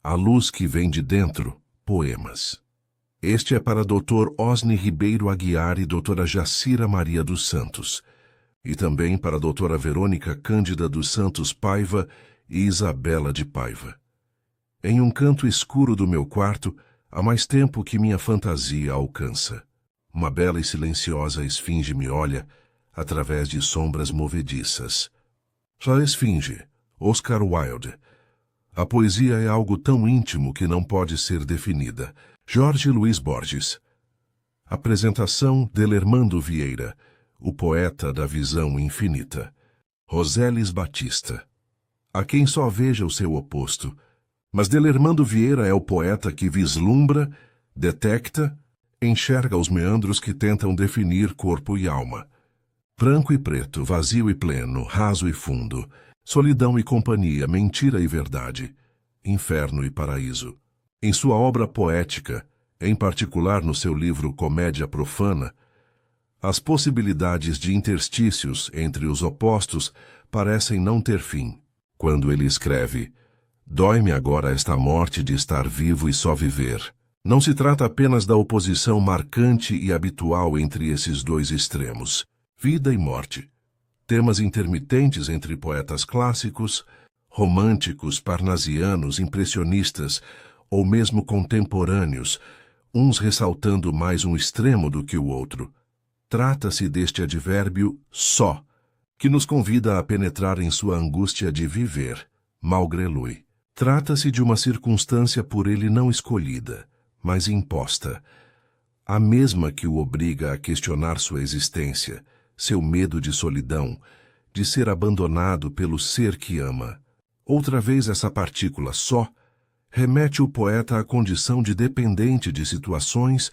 A luz que vem de dentro, poemas. Este é para Dr. Osni Ribeiro Aguiar e Dra. Jacira Maria dos Santos, e também para Dra. Verônica Cândida dos Santos Paiva e Isabela de Paiva. Em um canto escuro do meu quarto, há mais tempo que minha fantasia alcança. Uma bela e silenciosa esfinge me olha, através de sombras movediças. A esfinge, Oscar Wilde. A poesia é algo tão íntimo que não pode ser definida. Jorge Luiz Borges. Apresentação: Delermando Vieira, o poeta da visão infinita. Roseles Batista. Há quem só veja o seu oposto, mas Delermando Vieira é o poeta que vislumbra, detecta, enxerga os meandros que tentam definir corpo e alma. Branco e preto, vazio e pleno, raso e fundo, solidão e companhia, mentira e verdade, inferno e paraíso. Em sua obra poética, em particular no seu livro Comédia Profana, as possibilidades de interstícios entre os opostos parecem não ter fim. Quando ele escreve: "Dói-me agora esta morte de estar vivo e só viver", não se trata apenas da oposição marcante e habitual entre esses dois extremos, vida e morte. Temas intermitentes entre poetas clássicos, românticos, parnasianos, impressionistas ou mesmo contemporâneos, uns ressaltando mais um extremo do que o outro. Trata-se deste advérbio só, que nos convida a penetrar em sua angústia de viver, malgré lui. Trata-se de uma circunstância por ele não escolhida, mas imposta, a mesma que o obriga a questionar sua existência, seu medo de solidão, de ser abandonado pelo ser que ama. Outra vez essa partícula só remete o poeta à condição de dependente de situações,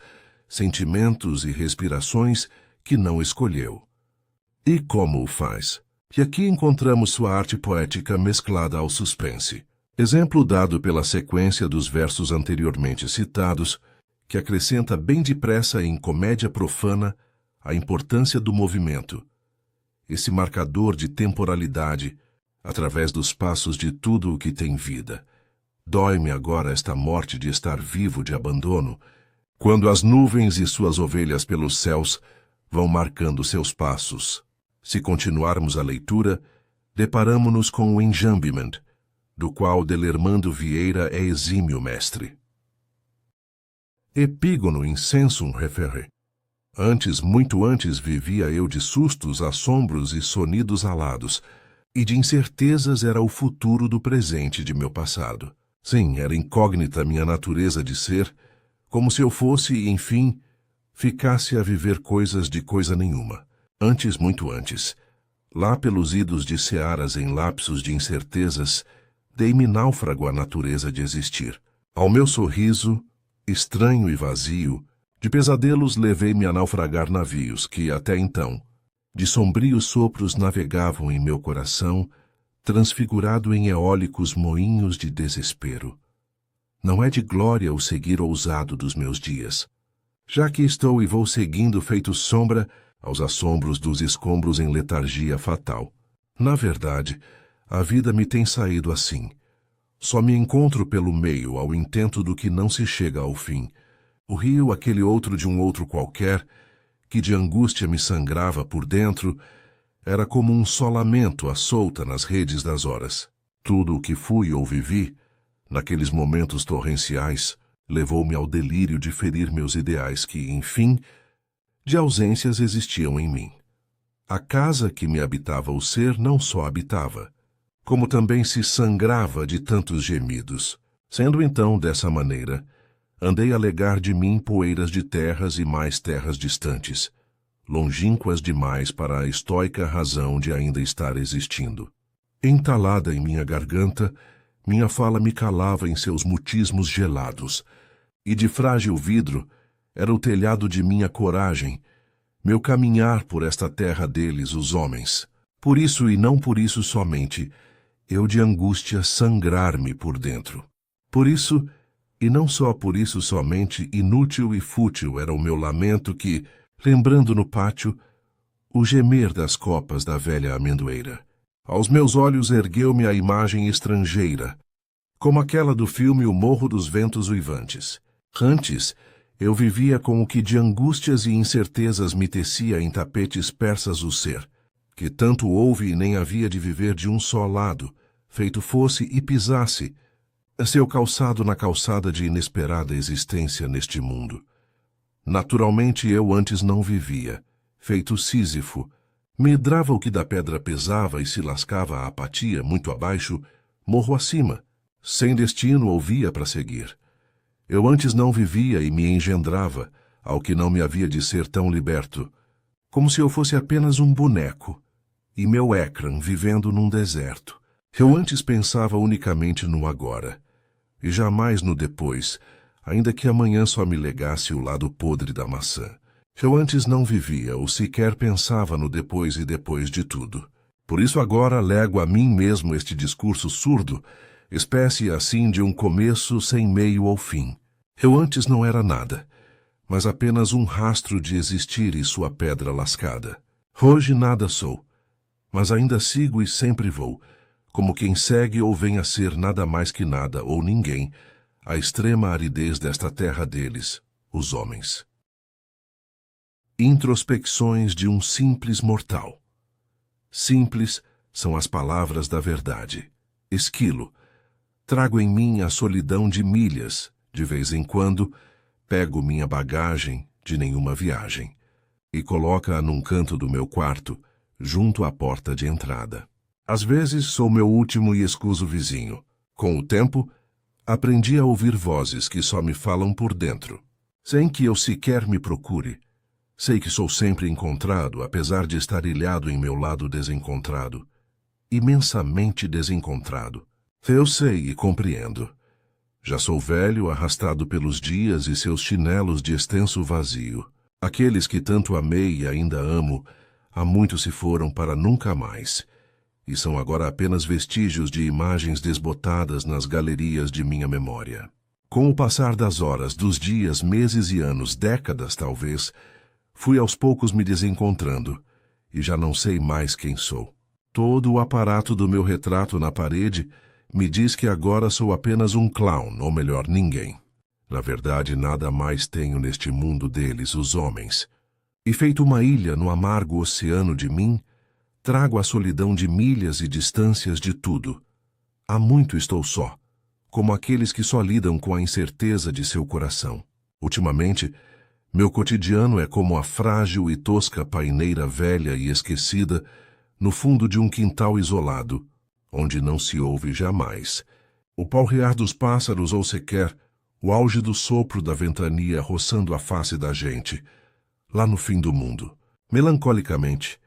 sentimentos e respirações que não escolheu. E como o faz? E aqui encontramos sua arte poética mesclada ao suspense. Exemplo dado pela sequência dos versos anteriormente citados, que acrescenta bem depressa em Comédia Profana a importância do movimento. Esse marcador de temporalidade, através dos passos de tudo o que tem vida. Dói-me agora esta morte de estar vivo de abandono, quando as nuvens e suas ovelhas pelos céus vão marcando seus passos. Se continuarmos a leitura, deparamo-nos com o enjambment, do qual Delermando Vieira é exímio mestre. Epígono incensum referre. Antes, muito antes, vivia eu de sustos, assombros e sonidos alados, e de incertezas era o futuro do presente de meu passado. Sim, era incógnita minha natureza de ser, como se eu fosse, enfim, ficasse a viver coisas de coisa nenhuma. Antes, muito antes, lá pelos idos de searas em lapsos de incertezas, dei-me náufrago à natureza de existir. Ao meu sorriso, estranho e vazio, de pesadelos levei-me a naufragar navios que, até então, de sombrios sopros navegavam em meu coração, transfigurado em eólicos moinhos de desespero. Não é de glória o seguir ousado dos meus dias. Já que estou e vou seguindo feito sombra aos assombros dos escombros em letargia fatal. Na verdade, a vida me tem saído assim. Só me encontro pelo meio ao intento do que não se chega ao fim. O rio, aquele outro de um outro qualquer, que de angústia me sangrava por dentro, era como um só lamento à solta nas redes das horas. Tudo o que fui ou vivi, naqueles momentos torrenciais, levou-me ao delírio de ferir meus ideais que, enfim, de ausências existiam em mim. A casa que me habitava o ser não só habitava, como também se sangrava de tantos gemidos. Sendo então dessa maneira, andei a legar de mim poeiras de terras e mais terras distantes, longínquas demais para a estoica razão de ainda estar existindo. Entalada em minha garganta, minha fala me calava em seus mutismos gelados, e de frágil vidro era o telhado de minha coragem, meu caminhar por esta terra deles, os homens. Por isso e não por isso somente, eu de angústia sangrar-me por dentro. Por isso, e não só por isso somente, inútil e fútil era o meu lamento que, lembrando no pátio, o gemer das copas da velha amendoeira. Aos meus olhos ergueu-me a imagem estrangeira, como aquela do filme O Morro dos Ventos Uivantes. Antes, eu vivia com o que de angústias e incertezas me tecia em tapetes persas o ser, que tanto houve e nem havia de viver de um só lado, feito fosse e pisasse, seu calçado na calçada de inesperada existência neste mundo. Naturalmente eu antes não vivia, feito Sísifo, medrava o que da pedra pesava e se lascava a apatia muito abaixo, morro acima, sem destino ou via para seguir. Eu antes não vivia e me engendrava, ao que não me havia de ser tão liberto, como se eu fosse apenas um boneco, e meu écran vivendo num deserto. Eu antes pensava unicamente no agora, e jamais no depois, ainda que amanhã só me legasse o lado podre da maçã. Eu antes não vivia ou sequer pensava no depois e depois de tudo. Por isso agora lego a mim mesmo este discurso surdo, espécie assim de um começo sem meio ou fim. Eu antes não era nada, mas apenas um rastro de existir e sua pedra lascada. Hoje nada sou, mas ainda sigo e sempre vou, como quem segue ou vem a ser nada mais que nada ou ninguém, a extrema aridez desta terra deles, os homens. Introspecções de um simples mortal. Simples são as palavras da verdade. Esquilo. Trago em mim a solidão de milhas, de vez em quando, pego minha bagagem de nenhuma viagem e coloco-a num canto do meu quarto, junto à porta de entrada. Às vezes sou meu último e escuso vizinho. Com o tempo, aprendi a ouvir vozes que só me falam por dentro, sem que eu sequer me procure. Sei que sou sempre encontrado, apesar de estar ilhado em meu lado desencontrado, imensamente desencontrado. Eu sei e compreendo. Já sou velho, arrastado pelos dias e seus chinelos de extenso vazio. Aqueles que tanto amei e ainda amo, há muito se foram para nunca mais, e são agora apenas vestígios de imagens desbotadas nas galerias de minha memória. Com o passar das horas, dos dias, meses e anos, décadas talvez, fui aos poucos me desencontrando, e já não sei mais quem sou. Todo o aparato do meu retrato na parede me diz que agora sou apenas um clown, ou melhor, ninguém. Na verdade, nada mais tenho neste mundo deles, os homens. E feito uma ilha no amargo oceano de mim, trago a solidão de milhas e distâncias de tudo. Há muito estou só, como aqueles que só lidam com a incerteza de seu coração. Ultimamente, meu cotidiano é como a frágil e tosca paineira velha e esquecida no fundo de um quintal isolado, onde não se ouve jamais o palrear dos pássaros ou sequer o auge do sopro da ventania roçando a face da gente, lá no fim do mundo. Melancolicamente,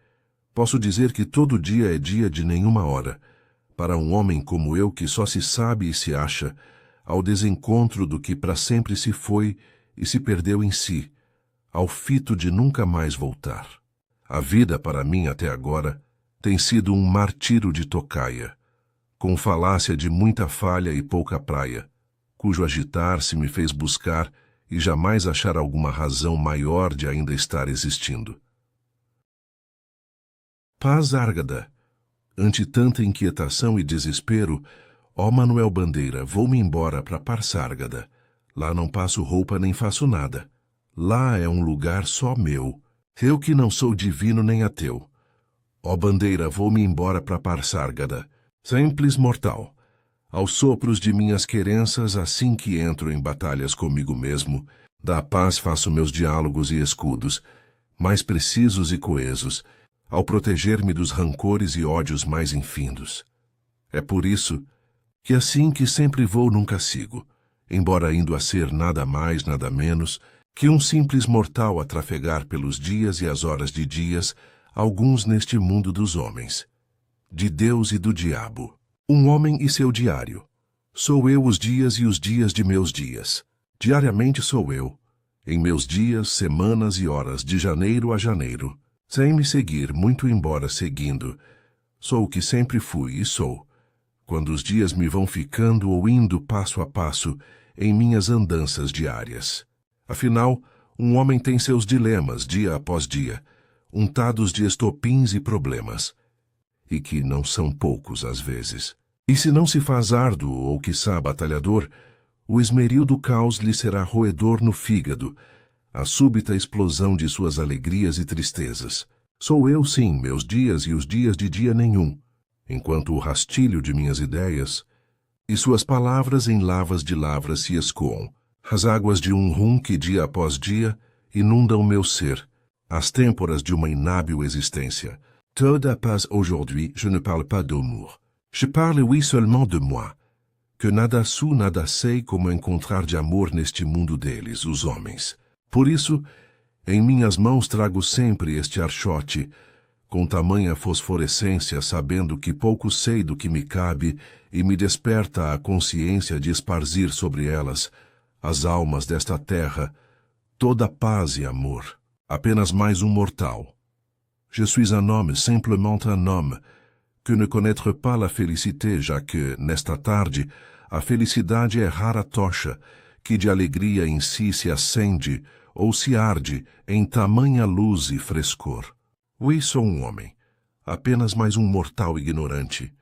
posso dizer que todo dia é dia de nenhuma hora, para um homem como eu que só se sabe e se acha, ao desencontro do que para sempre se foi e se perdeu em si, ao fito de nunca mais voltar. A vida, para mim até agora, tem sido um martírio de tocaia, com falácia de muita falha e pouca praia, cujo agitar-se me fez buscar e jamais achar alguma razão maior de ainda estar existindo. Paz Árgada. Ante tanta inquietação e desespero, ó Manuel Bandeira, vou-me embora para Parsárgada. Lá não passo roupa nem faço nada. Lá é um lugar só meu. Eu que não sou divino nem ateu. Ó Bandeira, vou-me embora para Parsárgada. Simples mortal. Aos sopros de minhas querenças, assim que entro em batalhas comigo mesmo, da paz faço meus diálogos e escudos, mais precisos e coesos, ao proteger-me dos rancores e ódios mais infindos. É por isso que assim que sempre vou nunca sigo, embora indo a ser nada mais, nada menos, que um simples mortal a trafegar pelos dias e as horas de dias, alguns neste mundo dos homens, de Deus e do diabo. Um homem e seu diário. Sou eu os dias e os dias de meus dias. Diariamente sou eu, em meus dias, semanas e horas, de janeiro a janeiro, sem me seguir, muito embora seguindo. Sou o que sempre fui e sou, quando os dias me vão ficando ou indo passo a passo em minhas andanças diárias. Afinal, um homem tem seus dilemas dia após dia, untados de estopins e problemas, e que não são poucos às vezes. E se não se faz árduo ou, quiçá, batalhador, o esmeril do caos lhe será roedor no fígado, a súbita explosão de suas alegrias e tristezas. Sou eu, sim, meus dias e os dias de dia nenhum, enquanto o rastilho de minhas ideias e suas palavras em lavas de lavras se escoam. As águas de um rum que dia após dia inundam meu ser, as têmporas de uma inábil existência. Toda a paz aujourd'hui, je ne parle pas d'amour. Je parle, oui, seulement de moi, que nada sou, nada sei como encontrar de amor neste mundo deles, os homens. Por isso, em minhas mãos trago sempre este archote, com tamanha fosforescência, sabendo que pouco sei do que me cabe, e me desperta a consciência de esparzir sobre elas, as almas desta terra, toda paz e amor. Apenas mais um mortal. Je suis un homme, simplement un homme, que ne connaître pas la félicité, já que, nesta tarde, a felicidade é rara tocha, que de alegria em si se acende, ou se arde, em tamanha luz e frescor. Oui, sou um homem, apenas mais um mortal ignorante,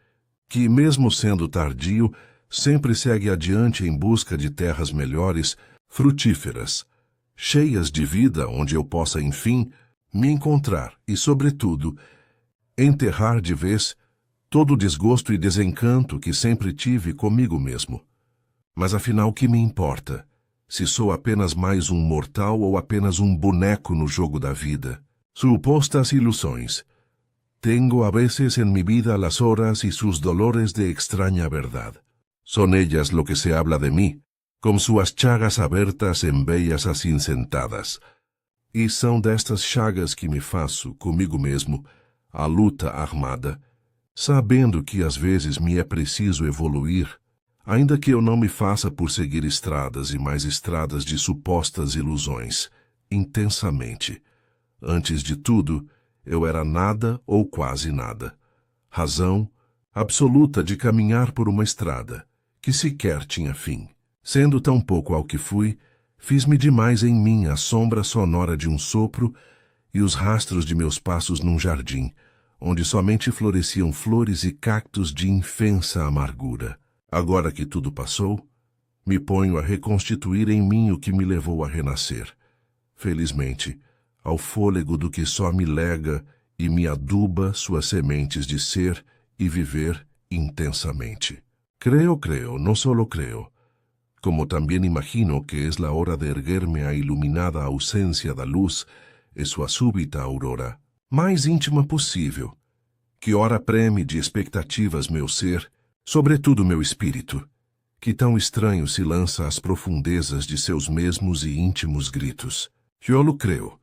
que, mesmo sendo tardio, sempre segue adiante em busca de terras melhores, frutíferas, cheias de vida, onde eu possa, enfim, me encontrar e, sobretudo, enterrar de vez todo o desgosto e desencanto que sempre tive comigo mesmo. Mas afinal, que me importa, se sou apenas mais um mortal ou apenas um boneco no jogo da vida? Supostas ilusões. Tengo a veces en mi vida las horas y sus dolores de extraña verdad. Son ellas lo que se habla de mí, com suas chagas abertas en bellas acincentadas. E são destas chagas que me faço, comigo mesmo, a luta armada, sabendo que às vezes me é preciso evoluir, ainda que eu não me faça por seguir estradas e mais estradas de supostas ilusões, intensamente. Antes de tudo, eu era nada ou quase nada. Razão absoluta de caminhar por uma estrada, que sequer tinha fim. Sendo tão pouco ao que fui, fiz-me demais em mim a sombra sonora de um sopro e os rastros de meus passos num jardim, onde somente floresciam flores e cactos de infensa amargura. Agora que tudo passou, me ponho a reconstituir em mim o que me levou a renascer. Felizmente, ao fôlego do que só me lega e me aduba suas sementes de ser e viver intensamente. Creo, no solo creo, como también imagino que es la hora de erguerme a iluminada ausência da luz e sua súbita aurora, mais íntima possível, que ora preme de expectativas meu ser, sobretudo meu espírito, que tão estranho se lança às profundezas de seus mesmos e íntimos gritos. Eu lo creo,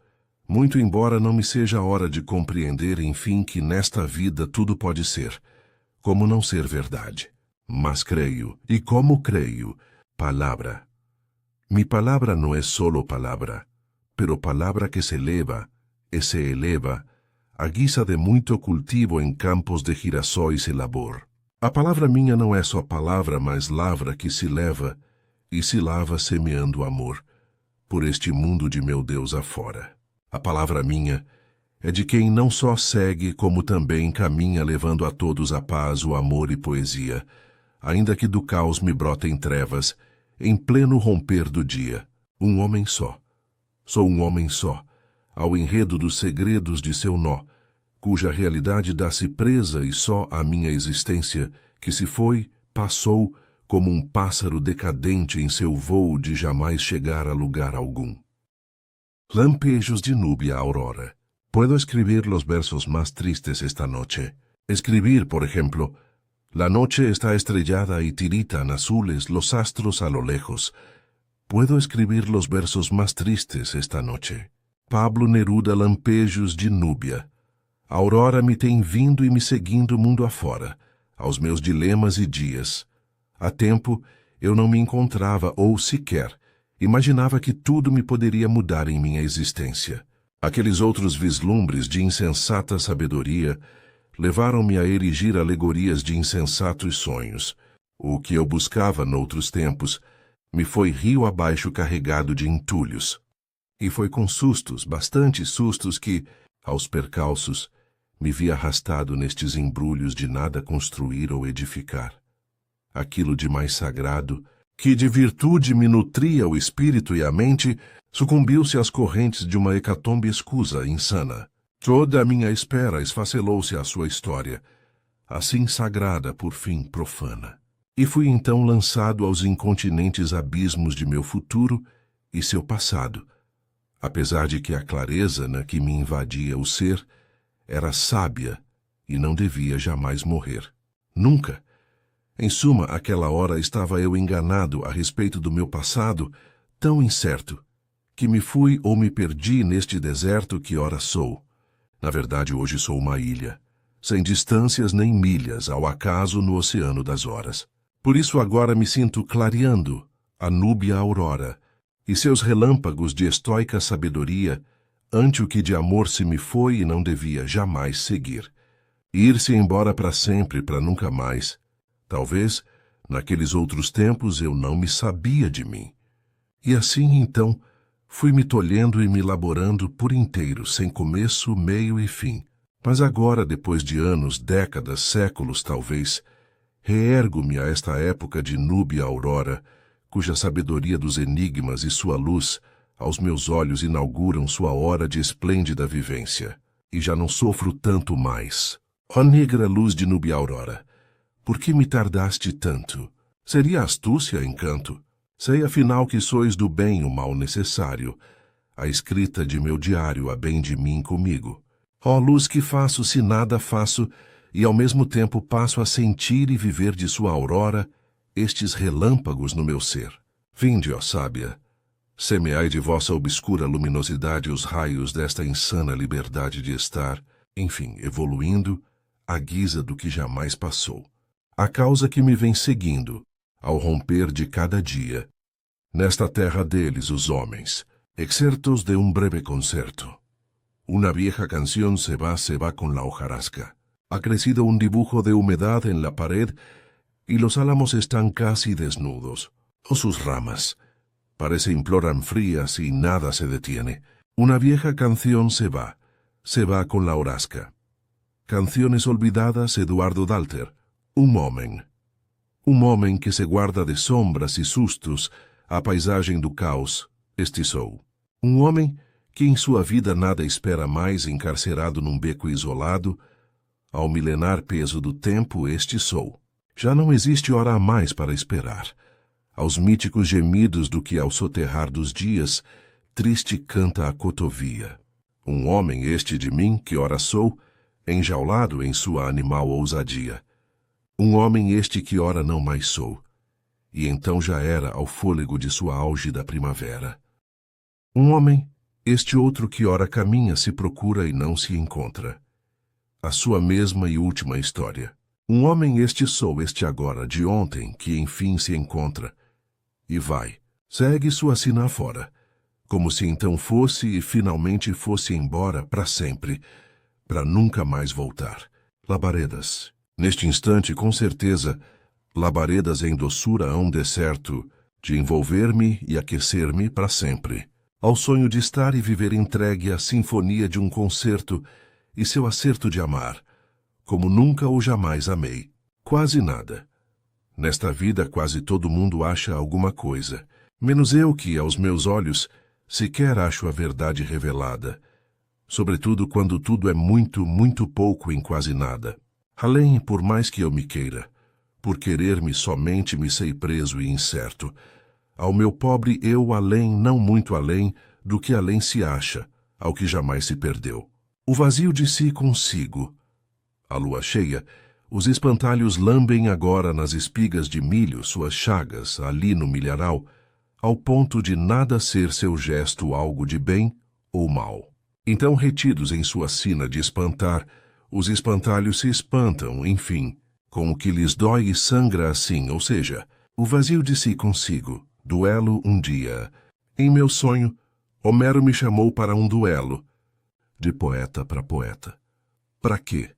muito embora não me seja a hora de compreender, enfim, que nesta vida tudo pode ser, como não ser verdade. Mas creio, e como creio, palabra. Mi palabra no es solo palabra, pero palabra que se eleva, e se eleva, a guisa de muito cultivo em campos de girassóis e labor. A palavra minha não é só palavra, mas lavra que se leva, e se lava semeando amor, por este mundo de meu Deus afora. A palavra minha é de quem não só segue, como também caminha levando a todos a paz, o amor e poesia, ainda que do caos me brotem trevas, em pleno romper do dia. Um homem só. Sou um homem só, ao enredo dos segredos de seu nó, cuja realidade dá-se presa e só à minha existência, que se foi, passou, como um pássaro decadente em seu voo de jamais chegar a lugar algum. Lampejos de Núbia aurora. Puedo escribir los versos más tristes esta noche. Escribir, por ejemplo, la noche está estrellada y tiritan azules los astros a lo lejos. Puedo escribir los versos más tristes esta noche. Pablo Neruda, Lampejos de Núbia. A aurora me tem vindo e me seguindo mundo afora, aos meus dilemas e dias. Há tempo eu não me encontrava, ou sequer imaginava que tudo me poderia mudar em minha existência. Aqueles outros vislumbres de insensata sabedoria levaram-me a erigir alegorias de insensatos sonhos. O que eu buscava noutros tempos me foi rio abaixo carregado de entulhos. E foi com sustos, bastantes sustos, que, aos percalços, me vi arrastado nestes embrulhos de nada construir ou edificar. aquilo de mais sagrado, que de virtude me nutria o espírito e a mente, sucumbiu-se às correntes de uma hecatombe escusa, insana. Toda a minha espera esfacelou-se à sua história, assim sagrada, por fim profana. E fui então lançado aos incontinentes abismos de meu futuro e seu passado, apesar de que a clareza na que me invadia o ser era sábia e não devia jamais morrer. Nunca. Em suma, àquela hora estava eu enganado a respeito do meu passado, tão incerto, que me fui ou me perdi neste deserto que ora sou. Na verdade, hoje sou uma ilha, sem distâncias nem milhas, ao acaso no oceano das horas. Por isso agora me sinto clareando a núbia aurora, e seus relâmpagos de estoica sabedoria, ante o que de amor se me foi e não devia jamais seguir. Ir-se embora para sempre, para nunca mais. Talvez, naqueles outros tempos, eu não me sabia de mim. E assim, então, fui me tolhendo e me laborando por inteiro, sem começo, meio e fim. Mas agora, depois de anos, décadas, séculos, talvez, reergo-me a esta época de núbia aurora, cuja sabedoria dos enigmas e sua luz, aos meus olhos, inauguram sua hora de esplêndida vivência. E já não sofro tanto mais. Ó negra luz de núbia aurora, por que me tardaste tanto? Seria astúcia encanto? Sei afinal que sois do bem o mal necessário, a escrita de meu diário a bem de mim comigo. Ó luz que faço se nada faço, e ao mesmo tempo passo a sentir e viver de sua aurora estes relâmpagos no meu ser. Vinde, ó sábia, semeai de vossa obscura luminosidade os raios desta insana liberdade de estar, enfim, evoluindo, à guisa do que jamais passou. A causa que me vem seguindo, ao romper de cada dia, nesta terra deles, os homens, excertos de un breve concerto. Una vieja canción se va con la hojarasca. Ha crecido un dibujo de humedad en la pared y los álamos están casi desnudos, o sus ramas. Parece imploran frías y nada se detiene. Una vieja canción se va con la hojarasca. Canciones olvidadas, Eduardo Dalter. Um homem que se guarda de sombras e sustos, a paisagem do caos, este sou. Um homem que em sua vida nada espera mais, encarcerado num beco isolado, ao milenar peso do tempo, este sou. Já não existe hora a mais para esperar. Aos míticos gemidos do que ao soterrar dos dias, triste canta a cotovia. Um homem este de mim, que ora sou, enjaulado em sua animal ousadia. Um homem este que ora não mais sou, e então já era ao fôlego de sua álgida primavera. Um homem, este outro que ora caminha, se procura e não se encontra. A sua mesma e última história. Um homem este sou, este agora, de ontem, que enfim se encontra. E vai, segue sua sina fora, como se então fosse e finalmente fosse embora para sempre, para nunca mais voltar. Labaredas. Neste instante, com certeza, labaredas em doçura hão de certo, de envolver-me e aquecer-me para sempre, ao sonho de estar e viver entregue à sinfonia de um concerto e seu acerto de amar, como nunca ou jamais amei. Quase nada. Nesta vida quase todo mundo acha alguma coisa, menos eu que, aos meus olhos, sequer acho a verdade revelada, sobretudo quando tudo é muito, muito pouco em quase nada. Além, por mais que eu me queira, por querer-me somente me sei preso e incerto, ao meu pobre eu além, não muito além, do que além se acha, ao que jamais se perdeu. O vazio de si consigo. A lua cheia, os espantalhos lambem agora nas espigas de milho suas chagas, ali no milharal, ao ponto de nada ser seu gesto algo de bem ou mal. Então, retidos em sua sina de espantar, os espantalhos se espantam, enfim, com o que lhes dói e sangra assim, ou seja, o vazio de si consigo. Duelo um dia. Em meu sonho, Homero me chamou para um duelo, de poeta para poeta. Para quê?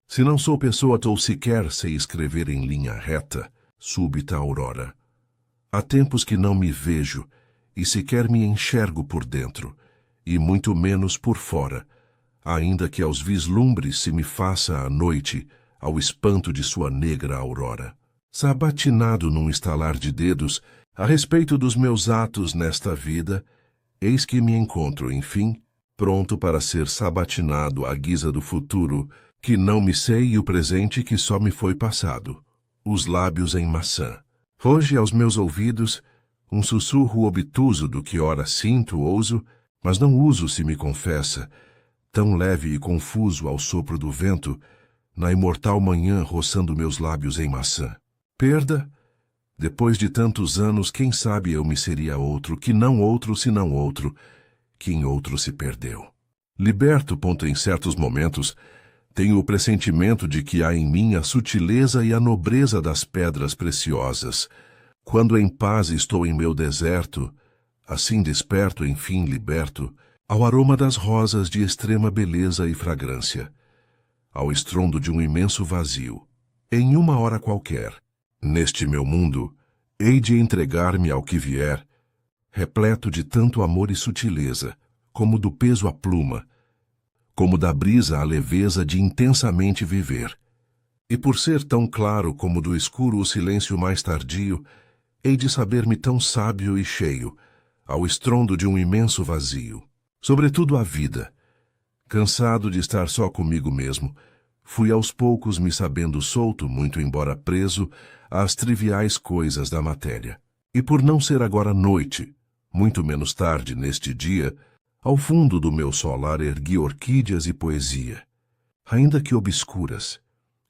Se não sou pessoa ou sequer sei escrever em linha reta, súbita aurora. Há tempos que não me vejo, e sequer me enxergo por dentro, e muito menos por fora, ainda que aos vislumbres se me faça à noite, ao espanto de sua negra aurora. Sabatinado num estalar de dedos, a respeito dos meus atos nesta vida, eis que me encontro, enfim, pronto para ser sabatinado à guisa do futuro, que não me sei e o presente que só me foi passado. Os lábios em maçã. Foge aos meus ouvidos um sussurro obtuso do que ora sinto, ouso, mas não uso se me confessa, tão leve e confuso ao sopro do vento, na imortal manhã roçando meus lábios em maçã. Perda? Depois de tantos anos, quem sabe eu me seria outro, que não outro senão outro, que em outro se perdeu. Liberto, em certos momentos, tenho o pressentimento de que há em mim a sutileza e a nobreza das pedras preciosas. Quando em paz estou em meu deserto, assim desperto, enfim liberto, ao aroma das rosas de extrema beleza e fragrância, ao estrondo de um imenso vazio. Em uma hora qualquer, neste meu mundo, hei de entregar-me ao que vier, repleto de tanto amor e sutileza, como do peso à pluma, como da brisa à leveza de intensamente viver. E por ser tão claro como do escuro o silêncio mais tardio, hei de saber-me tão sábio e cheio, ao estrondo de um imenso vazio. Sobretudo a vida. Cansado de estar só comigo mesmo, fui aos poucos me sabendo solto, muito embora preso, às triviais coisas da matéria. E por não ser agora noite, muito menos tarde neste dia, ao fundo do meu solar ergui orquídeas e poesia, ainda que obscuras,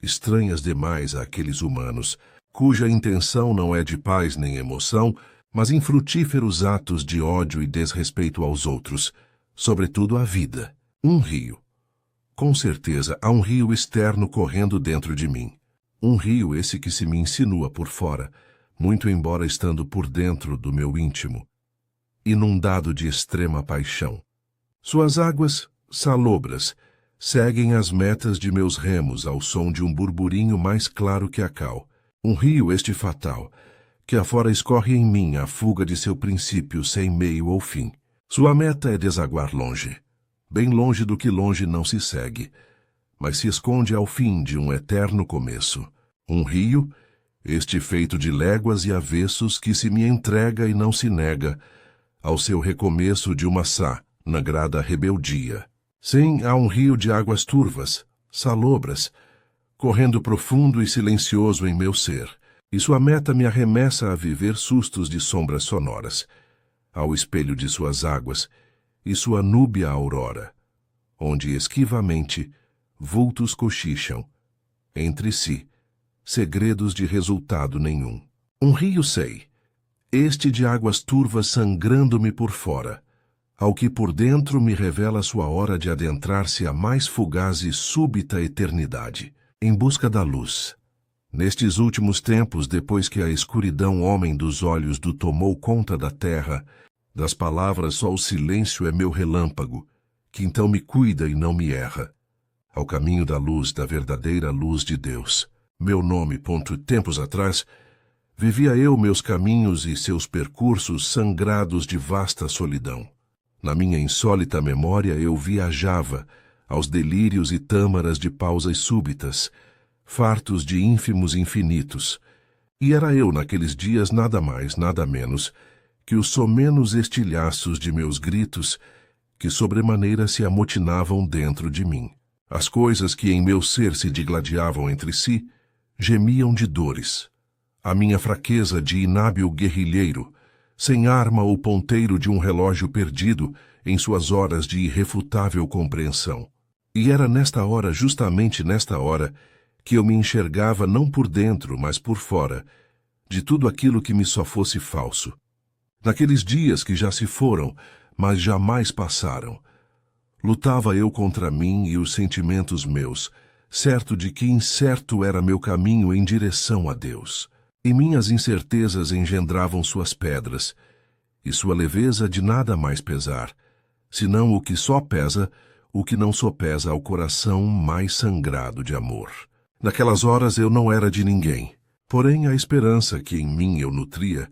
estranhas demais àqueles humanos, cuja intenção não é de paz nem emoção, mas infrutíferos atos de ódio e desrespeito aos outros, sobretudo à vida. Um rio. Com certeza há um rio externo correndo dentro de mim. Um rio esse que se me insinua por fora, muito embora estando por dentro do meu íntimo, inundado de extrema paixão. Suas águas, salobras, seguem as metas de meus remos ao som de um burburinho mais claro que a cal. Um rio este fatal, que afora escorre em mim a fuga de seu princípio sem meio ou fim. Sua meta é desaguar longe, bem longe do que longe não se segue, mas se esconde ao fim de um eterno começo. Um rio, este feito de léguas e avessos que se me entrega e não se nega, ao seu recomeço de uma na grada rebeldia. Sim, há um rio de águas turvas, salobras, correndo profundo e silencioso em meu ser, e sua meta me arremessa a viver sustos de sombras sonoras, ao espelho de suas águas e sua núbia aurora, onde esquivamente vultos cochicham, entre si, segredos de resultado nenhum. Um rio sei, este de águas turvas sangrando-me por fora, ao que por dentro me revela sua hora de adentrar-se à mais fugaz e súbita eternidade, em busca da luz. Nestes últimos tempos, depois que a escuridão homem dos olhos do tomou conta da terra, das palavras só o silêncio é meu relâmpago, que então me cuida e não me erra, ao caminho da luz, da verdadeira luz de Deus. Meu nome, tempos atrás, vivia eu meus caminhos e seus percursos sangrados de vasta solidão. Na minha insólita memória eu viajava aos delírios e tâmaras de pausas súbitas, fartos de ínfimos infinitos, e era eu naqueles dias nada mais, nada menos, que os somenos estilhaços de meus gritos que sobremaneira se amotinavam dentro de mim. As coisas que em meu ser se digladiavam entre si gemiam de dores. A minha fraqueza de inábil guerrilheiro, sem arma ou ponteiro de um relógio perdido em suas horas de irrefutável compreensão. E era nesta hora, justamente nesta hora, que eu me enxergava não por dentro, mas por fora, de tudo aquilo que me só fosse falso. Naqueles dias que já se foram, mas jamais passaram, lutava eu contra mim e os sentimentos meus, certo de que incerto era meu caminho em direção a Deus. E minhas incertezas engendravam suas pedras, e sua leveza de nada mais pesar, senão o que só pesa, o que não sopesa ao coração mais sangrado de amor. Naquelas horas eu não era de ninguém, porém a esperança que em mim eu nutria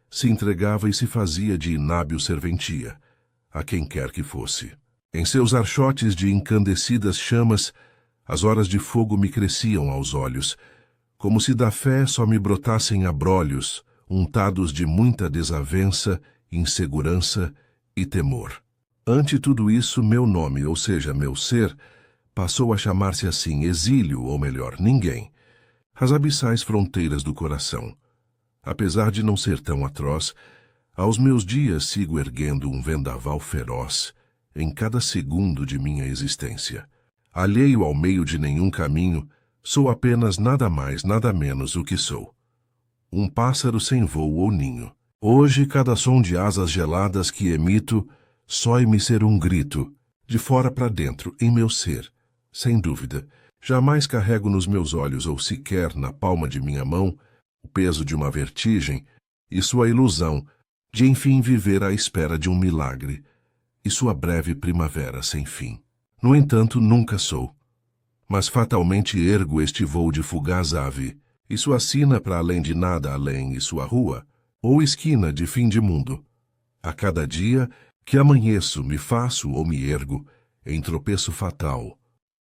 se entregava e se fazia de inábil serventia, a quem quer que fosse. Em seus archotes de incandescidas chamas, as horas de fogo me cresciam aos olhos, como se da fé só me brotassem abrolhos, untados de muita desavença, insegurança e temor. Ante tudo isso, meu nome, ou seja, meu ser, passou a chamar-se assim, exílio, ou melhor, ninguém, as abissais fronteiras do coração. Apesar de não ser tão atroz, aos meus dias sigo erguendo um vendaval feroz em cada segundo de minha existência. Alheio ao meio de nenhum caminho, sou apenas nada mais, nada menos o que sou. Um pássaro sem voo ou ninho. Hoje, cada som de asas geladas que emito sói-me ser um grito, de fora para dentro, em meu ser. Sem dúvida, jamais carrego nos meus olhos ou sequer na palma de minha mão o peso de uma vertigem e sua ilusão de enfim viver à espera de um milagre e sua breve primavera sem fim. No entanto, nunca sou. Mas fatalmente ergo este voo de fugaz ave, e sua sina para além de nada além e sua rua, ou esquina de fim de mundo. A cada dia que amanheço, me faço ou me ergo em tropeço fatal,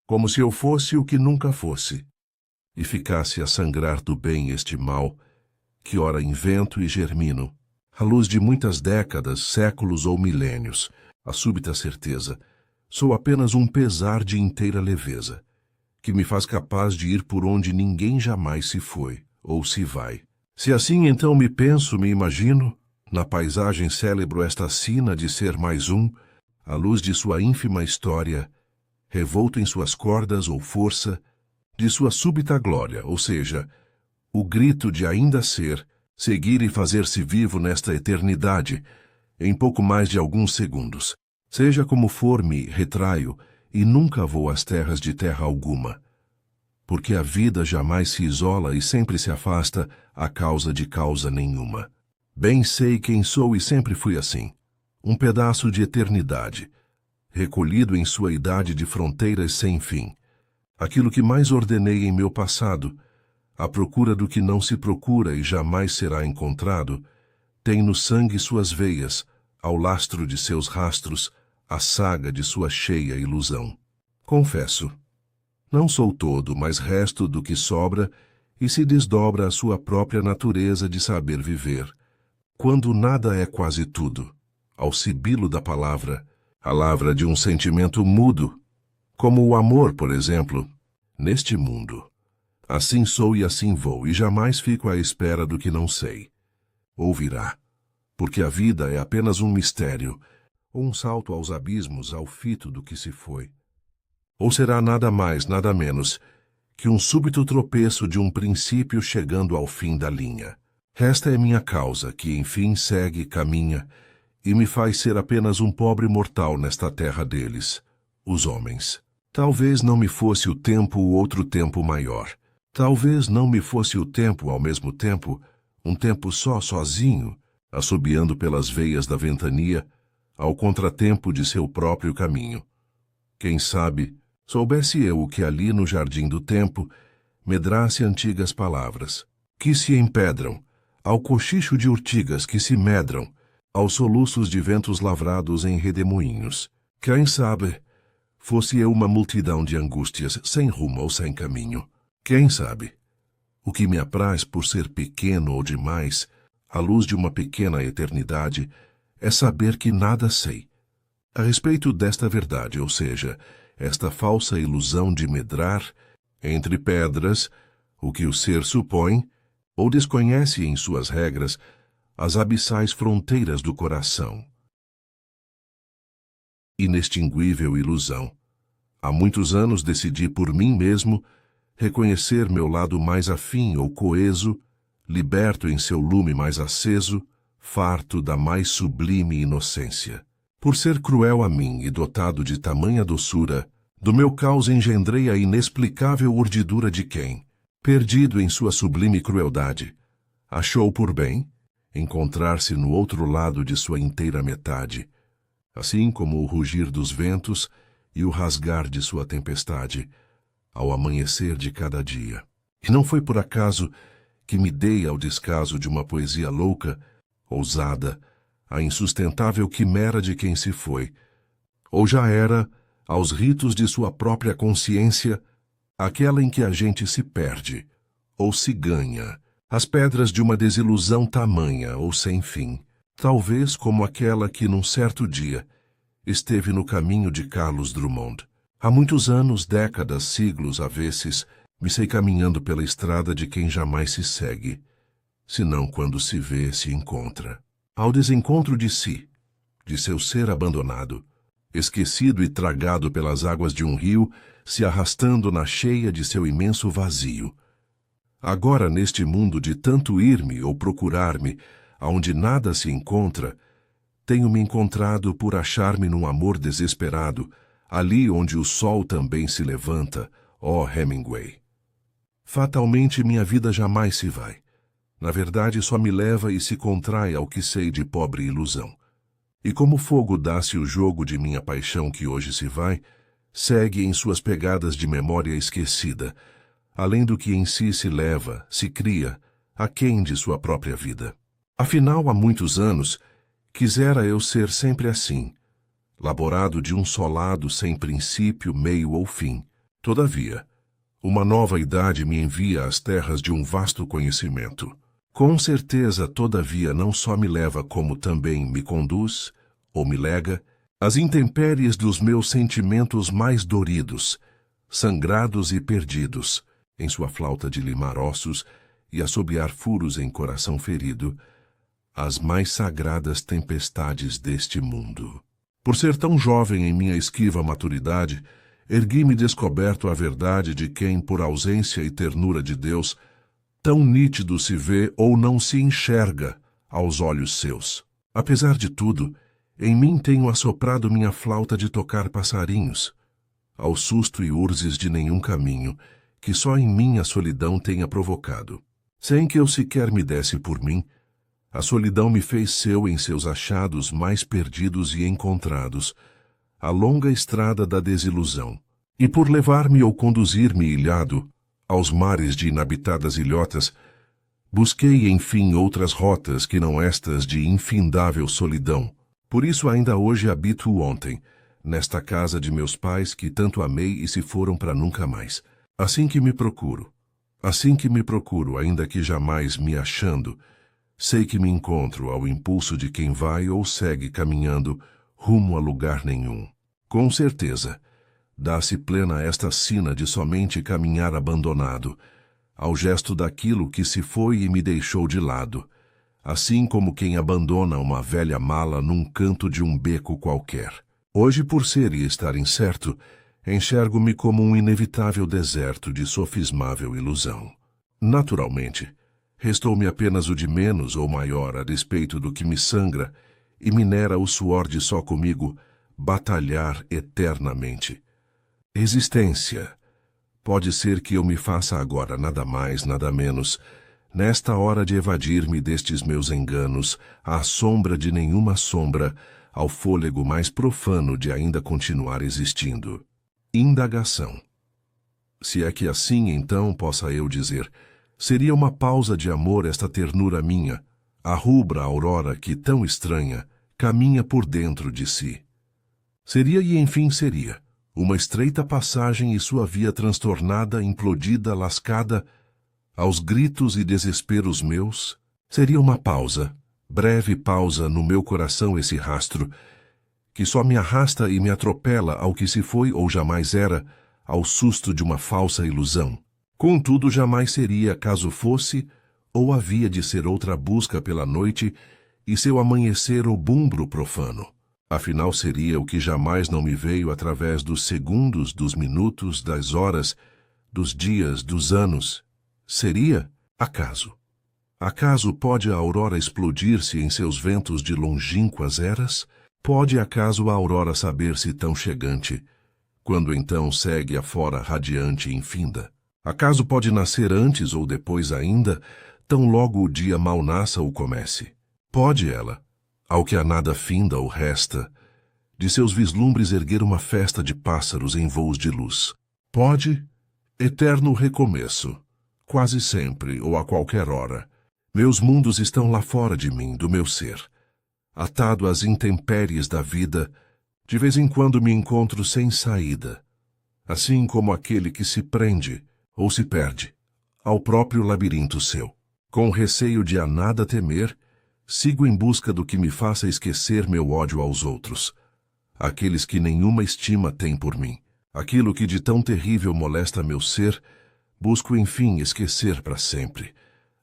como se eu fosse o que nunca fosse, e ficasse a sangrar do bem este mal, que ora invento e germino, à luz de muitas décadas, séculos ou milênios, a súbita certeza, sou apenas um pesar de inteira leveza, que me faz capaz de ir por onde ninguém jamais se foi ou se vai. Se assim então me penso, me imagino, na paisagem célebro esta sina de ser mais um, à luz de sua ínfima história, revolto em suas cordas ou força, de sua súbita glória, ou seja, o grito de ainda ser, seguir e fazer-se vivo nesta eternidade, em pouco mais de alguns segundos. Seja como for, me retraio, e nunca vou às terras de terra alguma, porque a vida jamais se isola e sempre se afasta à causa de causa nenhuma. Bem sei quem sou e sempre fui assim, um pedaço de eternidade, recolhido em sua idade de fronteiras sem fim, aquilo que mais ordenei em meu passado, à procura do que não se procura e jamais será encontrado, tem no sangue suas veias, ao lastro de seus rastros, a saga de sua cheia ilusão. Confesso, não sou todo, mas resto do que sobra e se desdobra a sua própria natureza de saber viver, quando nada é quase tudo, ao sibilo da palavra, a lavra de um sentimento mudo, como o amor, por exemplo, neste mundo. Assim sou e assim vou, e jamais fico à espera do que não sei. Ouvirá, porque a vida é apenas um mistério, ou um salto aos abismos ao fito do que se foi. Ou será nada mais, nada menos, que um súbito tropeço de um princípio chegando ao fim da linha. Esta é minha causa, que enfim segue, caminha, e me faz ser apenas um pobre mortal nesta terra deles, os homens. Talvez não me fosse o tempo o outro tempo maior. Talvez não me fosse o tempo ao mesmo tempo, um tempo só, sozinho, assobiando pelas veias da ventania, ao contratempo de seu próprio caminho. Quem sabe, soubesse eu o que ali no jardim do tempo medrasse antigas palavras, que se empedram, ao cochicho de urtigas que se medram, aos soluços de ventos lavrados em redemoinhos. Quem sabe, fosse eu uma multidão de angústias, sem rumo ou sem caminho. Quem sabe? O que me apraz por ser pequeno ou demais, à luz de uma pequena eternidade, é saber que nada sei. A respeito desta verdade, ou seja, esta falsa ilusão de medrar, entre pedras, o que o ser supõe, ou desconhece em suas regras, as abissais fronteiras do coração. Inextinguível ilusão. Há muitos anos decidi por mim mesmo reconhecer meu lado mais afim ou coeso, liberto em seu lume mais aceso, farto da mais sublime inocência. Por ser cruel a mim e dotado de tamanha doçura, do meu caos engendrei a inexplicável urdidura de quem, perdido em sua sublime crueldade, achou por bem encontrar-se no outro lado de sua inteira metade, assim como o rugir dos ventos e o rasgar de sua tempestade, ao amanhecer de cada dia. E não foi por acaso que me dei ao descaso de uma poesia louca, ousada, a insustentável quimera de quem se foi, ou já era, aos ritos de sua própria consciência, aquela em que a gente se perde, ou se ganha, as pedras de uma desilusão tamanha ou sem fim, talvez como aquela que, num certo dia, esteve no caminho de Carlos Drummond. Há muitos anos, décadas, siglos, avesses, me sei caminhando pela estrada de quem jamais se segue, senão quando se vê, se encontra. Ao desencontro de si, de seu ser abandonado, esquecido e tragado pelas águas de um rio, se arrastando na cheia de seu imenso vazio. Agora, neste mundo de tanto ir-me ou procurar-me, aonde nada se encontra, tenho me encontrado por achar-me num amor desesperado, ali onde o sol também se levanta, ó Hemingway. Fatalmente minha vida jamais se vai. Na verdade, só me leva e se contrai ao que sei de pobre ilusão. E como fogo dá-se o jogo de minha paixão que hoje se vai, segue em suas pegadas de memória esquecida, além do que em si se leva, se cria, aquém de sua própria vida. Afinal, há muitos anos, quisera eu ser sempre assim, laborado de um só lado sem princípio, meio ou fim. Todavia, uma nova idade me envia às terras de um vasto conhecimento. Com certeza, todavia, não só me leva como também me conduz, ou me lega, às intempéries dos meus sentimentos mais doridos, sangrados e perdidos, em sua flauta de limar ossos e assobiar furos em coração ferido, as mais sagradas tempestades deste mundo. Por ser tão jovem em minha esquiva maturidade, ergui-me descoberto a verdade de quem, por ausência e ternura de Deus, tão nítido se vê ou não se enxerga aos olhos seus. Apesar de tudo, em mim tenho assoprado minha flauta de tocar passarinhos, ao susto e urzes de nenhum caminho, que só em mim a solidão tenha provocado. Sem que eu sequer me desse por mim, a solidão me fez seu em seus achados mais perdidos e encontrados, a longa estrada da desilusão. E por levar-me ou conduzir-me ilhado aos mares de inabitadas ilhotas, busquei, enfim, outras rotas que não estas de infindável solidão. Por isso ainda hoje habito o ontem, nesta casa de meus pais que tanto amei e se foram para nunca mais. Assim que me procuro, ainda que jamais me achando, sei que me encontro ao impulso de quem vai ou segue caminhando rumo a lugar nenhum. Com certeza, dá-se plena esta sina de somente caminhar abandonado, ao gesto daquilo que se foi e me deixou de lado, assim como quem abandona uma velha mala num canto de um beco qualquer. Hoje, por ser e estar incerto, enxergo-me como um inevitável deserto de sofismável ilusão. Naturalmente, restou-me apenas o de menos ou maior a despeito do que me sangra e minera o suor de só comigo batalhar eternamente. Existência. Pode ser que eu me faça agora nada mais, nada menos, nesta hora de evadir-me destes meus enganos, à sombra de nenhuma sombra, ao fôlego mais profano de ainda continuar existindo. Indagação. Se é que assim, então, possa eu dizer, seria uma pausa de amor esta ternura minha, a rubra aurora que, tão estranha, caminha por dentro de si. Seria e enfim seria, uma estreita passagem e sua via transtornada, implodida, lascada, aos gritos e desesperos meus, seria uma pausa, breve pausa no meu coração esse rastro, que só me arrasta e me atropela ao que se foi ou jamais era, ao susto de uma falsa ilusão. Contudo, jamais seria, caso fosse, ou havia de ser outra busca pela noite e seu amanhecer o bumbro profano. Afinal, seria o que jamais não me veio através dos segundos, dos minutos, das horas, dos dias, dos anos. Seria acaso. Acaso pode a aurora explodir-se em seus ventos de longínquas eras? Pode acaso a aurora saber-se tão chegante, quando então segue afora radiante e infinda? Acaso pode nascer antes ou depois ainda, tão logo o dia mal nasça ou comece? Pode ela, ao que a nada finda ou resta, de seus vislumbres erguer uma festa de pássaros em voos de luz? Pode, eterno recomeço, quase sempre ou a qualquer hora. Meus mundos estão lá fora de mim, do meu ser. Atado às intempéries da vida, de vez em quando me encontro sem saída, assim como aquele que se prende ou se perde ao próprio labirinto seu. Com receio de a nada temer, sigo em busca do que me faça esquecer meu ódio aos outros, aqueles que nenhuma estima têm por mim. Aquilo que de tão terrível molesta meu ser, busco enfim esquecer para sempre,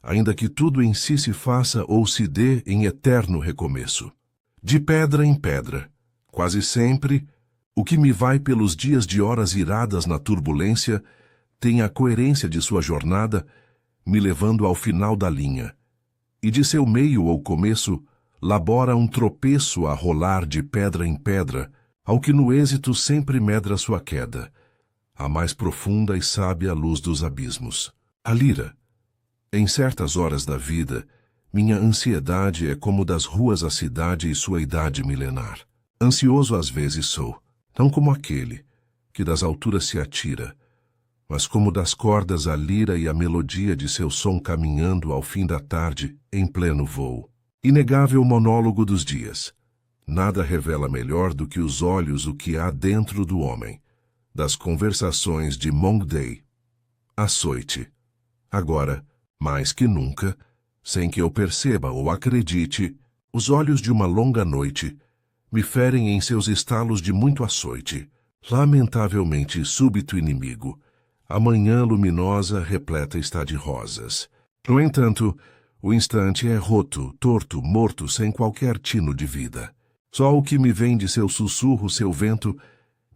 ainda que tudo em si se faça ou se dê em eterno recomeço. De pedra em pedra, quase sempre, o que me vai pelos dias de horas iradas na turbulência tem a coerência de sua jornada, me levando ao final da linha, e de seu meio ou começo, labora um tropeço a rolar de pedra em pedra, ao que no êxito sempre medra sua queda, a mais profunda e sábia luz dos abismos. A lira. Em certas horas da vida, minha ansiedade é como das ruas à cidade e sua idade milenar. Ansioso às vezes sou, não como aquele que das alturas se atira, mas como das cordas a lira e a melodia de seu som caminhando ao fim da tarde em pleno voo. Inegável monólogo dos dias. Nada revela melhor do que os olhos o que há dentro do homem. Das conversações de Monday. Açoite. Agora, mais que nunca, sem que eu perceba ou acredite, os olhos de uma longa noite me ferem em seus estalos de muito açoite. Lamentavelmente súbito inimigo, a manhã luminosa repleta está de rosas. No entanto, o instante é roto, torto, morto, sem qualquer tino de vida. Só o que me vem de seu sussurro, seu vento,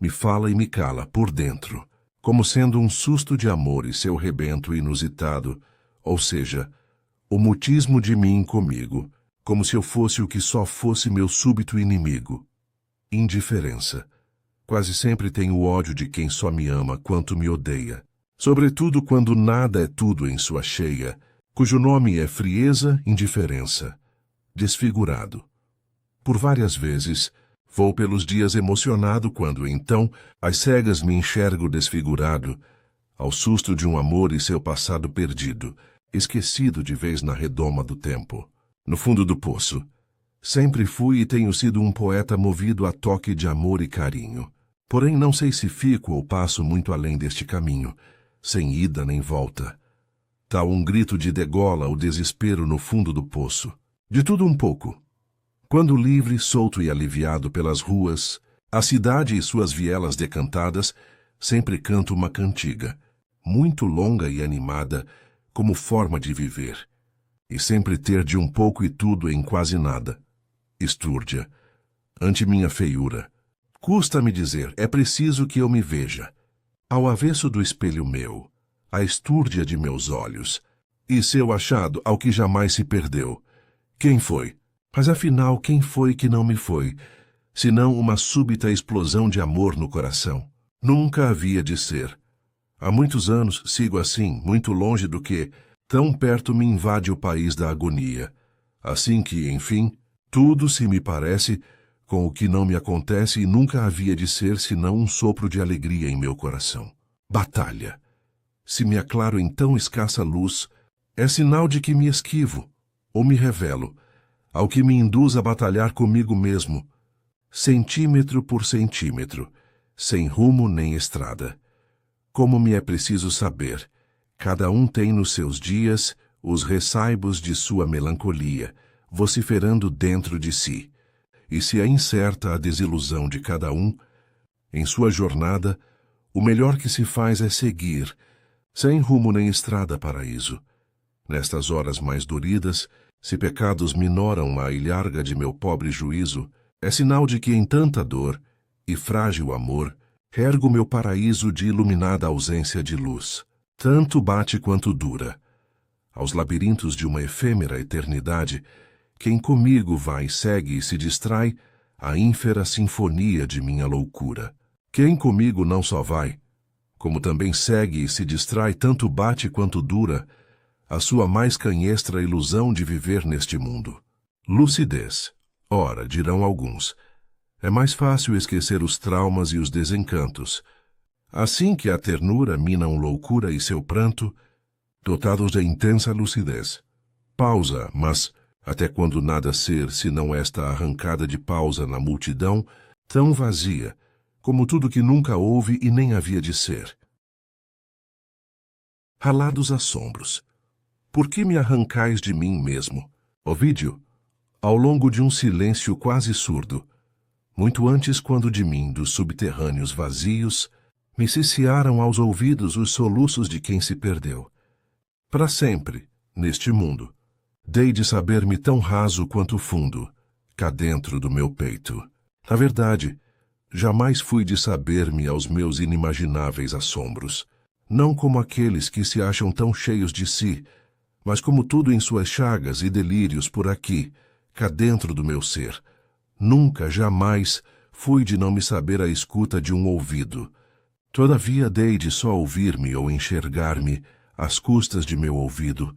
me fala e me cala por dentro, como sendo um susto de amor e seu rebento inusitado, ou seja, o mutismo de mim comigo, como se eu fosse o que só fosse meu súbito inimigo. Indiferença. Quase sempre tenho ódio de quem só me ama quanto me odeia, sobretudo quando nada é tudo em sua cheia, cujo nome é frieza, indiferença, desfigurado. Por várias vezes, vou pelos dias emocionado quando, então, às cegas me enxergo desfigurado, ao susto de um amor e seu passado perdido, esquecido de vez na redoma do tempo. No fundo do poço, sempre fui e tenho sido um poeta movido a toque de amor e carinho. Porém, não sei se fico ou passo muito além deste caminho, sem ida nem volta. Tal um grito de degola o desespero no fundo do poço. De tudo um pouco. Quando livre, solto e aliviado pelas ruas, a cidade e suas vielas decantadas, sempre canto uma cantiga, muito longa e animada, como forma de viver, e sempre ter de um pouco e tudo em quase nada. Estúrdia, ante minha feiura, custa-me dizer, é preciso que eu me veja, ao avesso do espelho meu, a estúrdia de meus olhos, e seu achado ao que jamais se perdeu. Quem foi? Mas afinal, quem foi que não me foi, senão uma súbita explosão de amor no coração? Nunca havia de ser. Há muitos anos sigo assim, muito longe do que, tão perto me invade o país da agonia. Assim que, enfim, tudo se me parece com o que não me acontece e nunca havia de ser senão um sopro de alegria em meu coração. Batalha. Se me aclaro em tão escassa luz, é sinal de que me esquivo, ou me revelo, ao que me induz a batalhar comigo mesmo, centímetro por centímetro, sem rumo nem estrada. Como me é preciso saber, cada um tem nos seus dias os ressaibos de sua melancolia, vociferando dentro de si, e se é incerta a desilusão de cada um, em sua jornada, o melhor que se faz é seguir, sem rumo nem estrada paraíso. Nestas horas mais doridas, se pecados minoram a ilharga de meu pobre juízo, é sinal de que em tanta dor e frágil amor, ergo meu paraíso de iluminada ausência de luz. Tanto bate quanto dura. Aos labirintos de uma efêmera eternidade, quem comigo vai, segue e se distrai, a ínfera sinfonia de minha loucura. Quem comigo não só vai, como também segue e se distrai, tanto bate quanto dura, a sua mais canhestra ilusão de viver neste mundo. Lucidez. Ora, dirão alguns, é mais fácil esquecer os traumas e os desencantos. Assim que a ternura minam loucura e seu pranto, dotados de intensa lucidez. Pausa, mas até quando nada ser senão esta arrancada de pausa na multidão, tão vazia, como tudo que nunca houve e nem havia de ser. Ralados assombros. Por que me arrancais de mim mesmo? Ovídio, ao longo de um silêncio quase surdo, muito antes quando de mim, dos subterrâneos vazios, me ciciaram aos ouvidos os soluços de quem se perdeu. Para sempre, neste mundo, dei de saber-me tão raso quanto fundo, cá dentro do meu peito. Na verdade, jamais fui de saber-me aos meus inimagináveis assombros, não como aqueles que se acham tão cheios de si, mas como tudo em suas chagas e delírios por aqui, cá dentro do meu ser. Nunca, jamais, fui de não me saber à escuta de um ouvido. Todavia dei de só ouvir-me ou enxergar-me às custas de meu ouvido,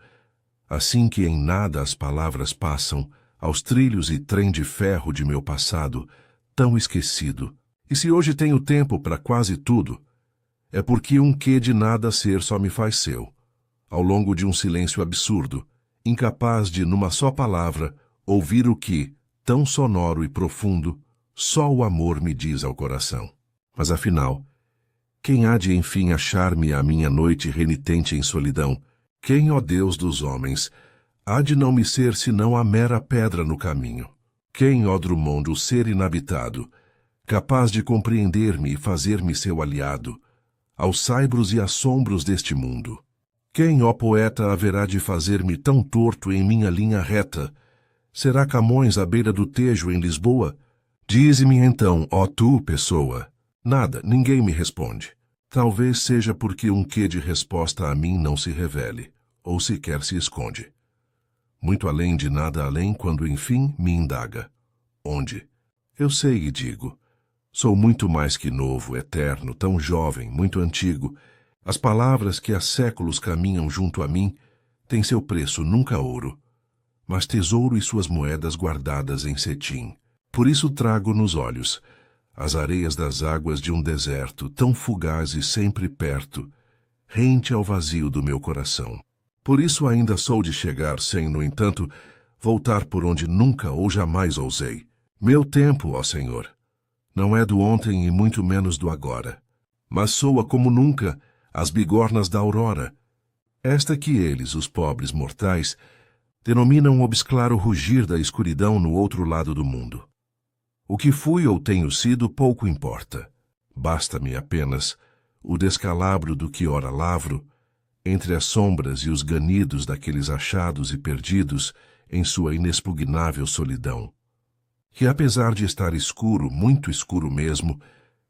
assim que em nada as palavras passam aos trilhos e trem de ferro de meu passado, tão esquecido. E se hoje tenho tempo para quase tudo, é porque um quê de nada ser só me faz seu, ao longo de um silêncio absurdo, incapaz de, numa só palavra, ouvir o que, tão sonoro e profundo, só o amor me diz ao coração. Mas afinal, quem há de enfim achar-me à minha noite renitente em solidão? Quem, ó Deus dos homens, há de não me ser senão a mera pedra no caminho? Quem, ó Drummond, o ser inabitado, capaz de compreender-me e fazer-me seu aliado, aos saibros e assombros deste mundo? Quem, ó poeta, haverá de fazer-me tão torto em minha linha reta? Será Camões à beira do Tejo, em Lisboa? Dize-me então, ó tu, pessoa. Nada, ninguém me responde. Talvez seja porque um quê de resposta a mim não se revele, ou sequer se esconde. Muito além de nada além, quando enfim me indaga. Onde? Eu sei e digo. Sou muito mais que novo, eterno, tão jovem, muito antigo. As palavras que há séculos caminham junto a mim têm seu preço, nunca ouro, mas tesouro e suas moedas guardadas em cetim. Por isso trago nos olhos as areias das águas de um deserto, tão fugaz e sempre perto, rente ao vazio do meu coração. Por isso ainda sou de chegar sem, no entanto, voltar por onde nunca ou jamais ousei. Meu tempo, ó Senhor, não é do ontem e muito menos do agora, mas soa como nunca as bigornas da aurora, esta que eles, os pobres mortais, denominam o obscuro rugir da escuridão no outro lado do mundo. O que fui ou tenho sido pouco importa. Basta-me apenas o descalabro do que ora lavro, entre as sombras e os ganidos daqueles achados e perdidos em sua inexpugnável solidão. Que apesar de estar escuro, muito escuro mesmo,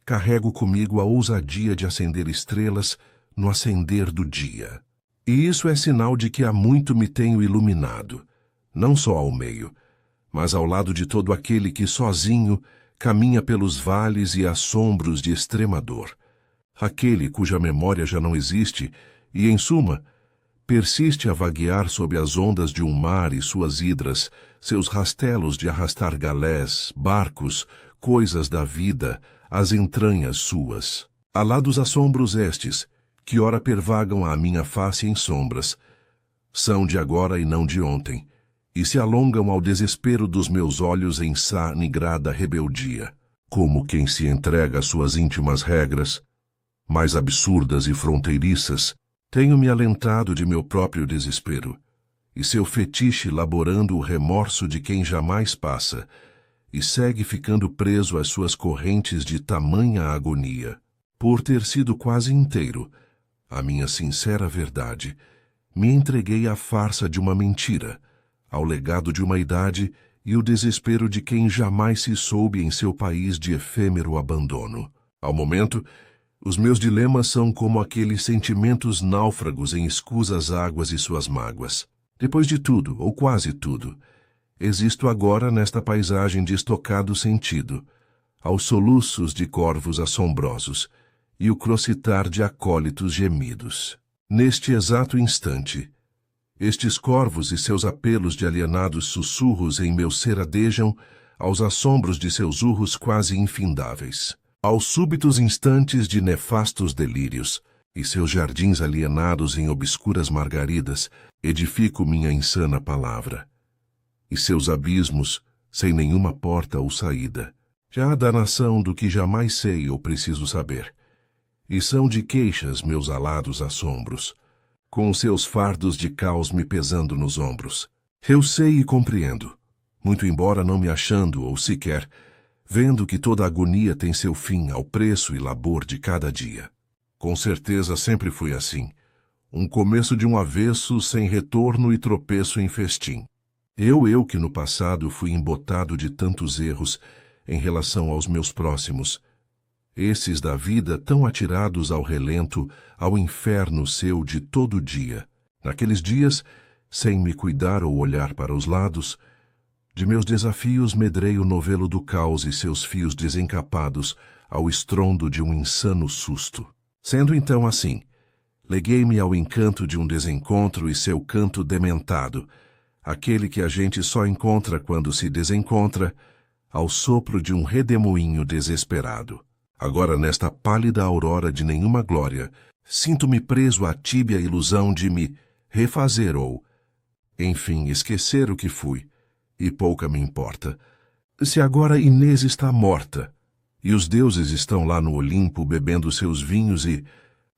carrego comigo a ousadia de acender estrelas no acender do dia. E isso é sinal de que há muito me tenho iluminado, não só ao meio, mas ao lado de todo aquele que sozinho caminha pelos vales e assombros de extrema dor, aquele cuja memória já não existe e, em suma, persiste a vaguear sob as ondas de um mar e suas hidras, seus rastelos de arrastar galés, barcos, coisas da vida, as entranhas suas. Alá dos assombros estes, que ora pervagam à minha face em sombras, são de agora e não de ontem, e se alongam ao desespero dos meus olhos em sá nigrada rebeldia, como quem se entrega às suas íntimas regras, mais absurdas e fronteiriças, tenho-me alentado de meu próprio desespero, e seu fetiche laborando o remorso de quem jamais passa, e segue ficando preso às suas correntes de tamanha agonia. Por ter sido quase inteiro, a minha sincera verdade, me entreguei à farsa de uma mentira, ao legado de uma idade e o desespero de quem jamais se soube em seu país de efêmero abandono. Ao momento, os meus dilemas são como aqueles sentimentos náufragos em escusas águas e suas mágoas. Depois de tudo, ou quase tudo, existo agora nesta paisagem de estocado sentido, aos soluços de corvos assombrosos e o crocitar de acólitos gemidos. Neste exato instante, estes corvos e seus apelos de alienados sussurros em meu ser adejam aos assombros de seus urros quase infindáveis, aos súbitos instantes de nefastos delírios, e seus jardins alienados em obscuras margaridas, edifico minha insana palavra, e seus abismos sem nenhuma porta ou saída, já da nação do que jamais sei ou preciso saber, e são de queixas meus alados assombros, com os seus fardos de caos me pesando nos ombros. Eu sei e compreendo, muito embora não me achando ou sequer, vendo que toda agonia tem seu fim ao preço e labor de cada dia. Com certeza sempre fui assim, um começo de um avesso sem retorno e tropeço em festim. Eu que no passado fui embotado de tantos erros em relação aos meus próximos, esses da vida tão atirados ao relento, ao inferno seu de todo dia. Naqueles dias, sem me cuidar ou olhar para os lados, de meus desafios medrei o novelo do caos e seus fios desencapados ao estrondo de um insano susto. Sendo então assim, leguei-me ao encanto de um desencontro e seu canto dementado, aquele que a gente só encontra quando se desencontra, ao sopro de um redemoinho desesperado. Agora, nesta pálida aurora de nenhuma glória, sinto-me preso à tíbia ilusão de me refazer ou, enfim, esquecer o que fui, e pouca me importa. Se agora Inês está morta, e os deuses estão lá no Olimpo bebendo seus vinhos e,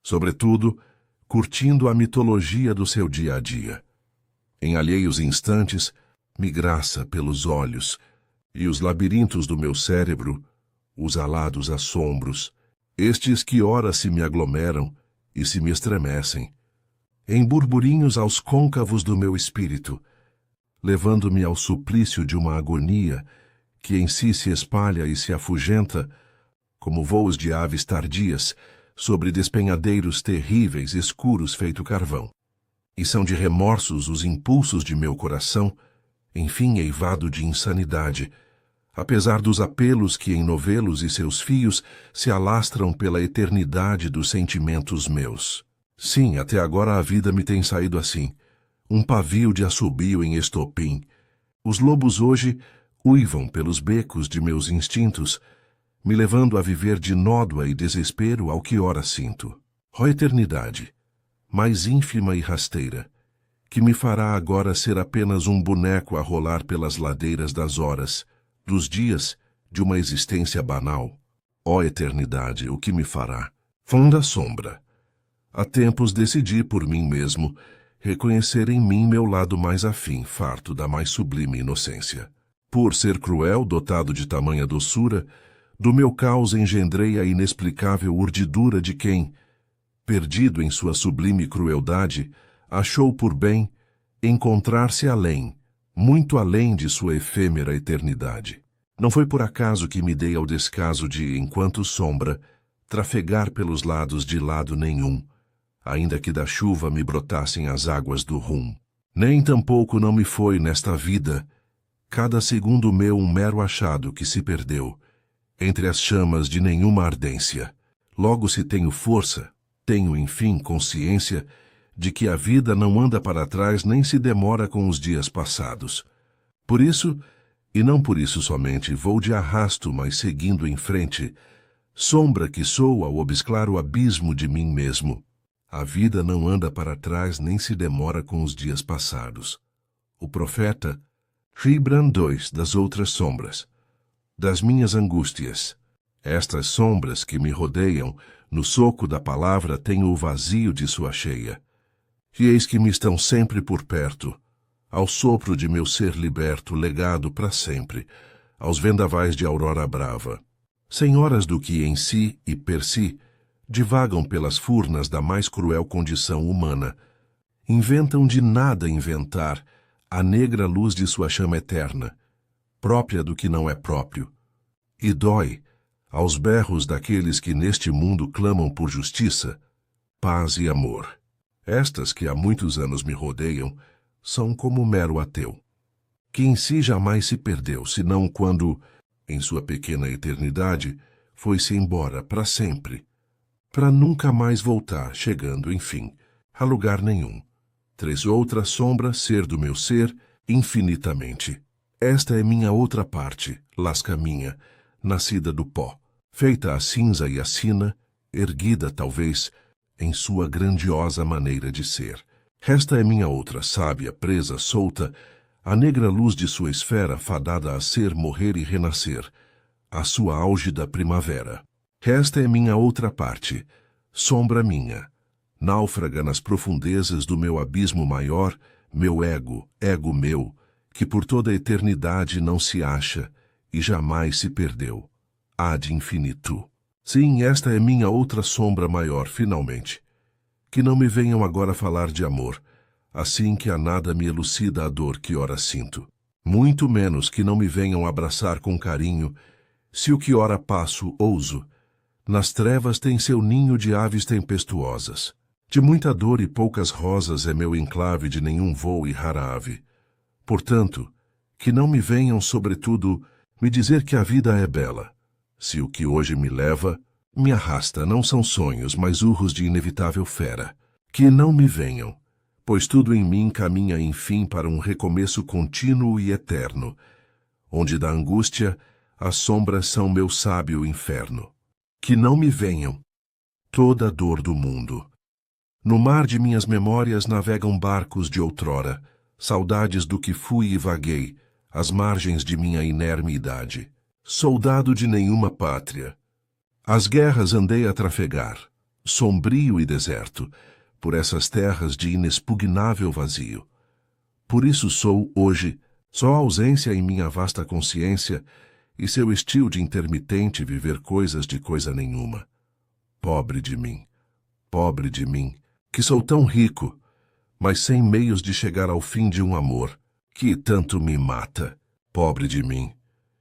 sobretudo, curtindo a mitologia do seu dia a dia. Em alheios instantes, me graça pelos olhos, e os labirintos do meu cérebro, os alados assombros, estes que ora se me aglomeram e se me estremecem, em burburinhos aos côncavos do meu espírito, levando-me ao suplício de uma agonia que em si se espalha e se afugenta, como voos de aves tardias, sobre despenhadeiros terríveis escuros feito carvão. E são de remorsos os impulsos de meu coração, enfim eivado de insanidade, apesar dos apelos que em novelos e seus fios se alastram pela eternidade dos sentimentos meus. Sim, até agora a vida me tem saído assim, um pavio de assobio em estopim. Os lobos hoje uivam pelos becos de meus instintos, me levando a viver de nódoa e desespero ao que ora sinto. Ó eternidade, mais ínfima e rasteira, que me fará agora ser apenas um boneco a rolar pelas ladeiras das horas, dos dias de uma existência banal. Ó eternidade, o que me fará? Funda sombra. Há tempos decidi por mim mesmo reconhecer em mim meu lado mais afim, farto da mais sublime inocência. Por ser cruel, dotado de tamanha doçura, do meu caos engendrei a inexplicável urdidura de quem, perdido em sua sublime crueldade, achou por bem encontrar-se além, muito além de sua efêmera eternidade. Não foi por acaso que me dei ao descaso de, enquanto sombra, trafegar pelos lados de lado nenhum, ainda que da chuva me brotassem as águas do rum. Nem tampouco não me foi, nesta vida, cada segundo meu um mero achado que se perdeu, entre as chamas de nenhuma ardência. Logo se tenho força, tenho, enfim, consciência de que a vida não anda para trás nem se demora com os dias passados. Por isso, e não por isso somente, vou de arrasto, mas seguindo em frente, sombra que sou ao obscurar o abismo de mim mesmo. A vida não anda para trás nem se demora com os dias passados. O profeta, Rembrandt 2 das outras sombras, das minhas angústias. Estas sombras que me rodeiam, no soco da palavra tenho o vazio de sua cheia. E eis que me estão sempre por perto, ao sopro de meu ser liberto, legado para sempre, aos vendavais de aurora brava. Senhoras do que em si e per si divagam pelas furnas da mais cruel condição humana, inventam de nada inventar a negra luz de sua chama eterna, própria do que não é próprio, e dói aos berros daqueles que neste mundo clamam por justiça, paz e amor. Estas que há muitos anos me rodeiam são como o mero ateu, que em si jamais se perdeu, senão quando, em sua pequena eternidade, foi-se embora para sempre, para nunca mais voltar, chegando, enfim, a lugar nenhum. Três outra sombra, ser do meu ser, infinitamente. Esta é minha outra parte, lasca minha, nascida do pó, feita a cinza e a sina, erguida, talvez, em sua grandiosa maneira de ser. Esta é minha outra sábia, presa, solta, a negra luz de sua esfera fadada a ser, morrer e renascer, a sua álgida primavera. Esta é minha outra parte, sombra minha, náufraga nas profundezas do meu abismo maior, meu ego, ego meu, que por toda a eternidade não se acha e jamais se perdeu. Ad infinitum. Sim, esta é minha outra sombra maior, finalmente. Que não me venham agora falar de amor, assim que a nada me elucida a dor que ora sinto. Muito menos que não me venham abraçar com carinho, se o que ora passo, ouso. Nas trevas tem seu ninho de aves tempestuosas. De muita dor e poucas rosas é meu enclave de nenhum voo e rara ave. Portanto, que não me venham, sobretudo, me dizer que a vida é bela. Se o que hoje me leva, me arrasta, não são sonhos, mas urros de inevitável fera. Que não me venham, pois tudo em mim caminha enfim para um recomeço contínuo e eterno, onde da angústia as sombras são meu sábio inferno. Que não me venham, toda a dor do mundo. No mar de minhas memórias navegam barcos de outrora, saudades do que fui e vaguei, às margens de minha inerme idade. Soldado de nenhuma pátria. As guerras andei a trafegar, sombrio e deserto, por essas terras de inexpugnável vazio. Por isso sou, hoje, só ausência em minha vasta consciência e seu estio de intermitente viver coisas de coisa nenhuma. Pobre de mim, que sou tão rico, mas sem meios de chegar ao fim de um amor que tanto me mata. Pobre de mim,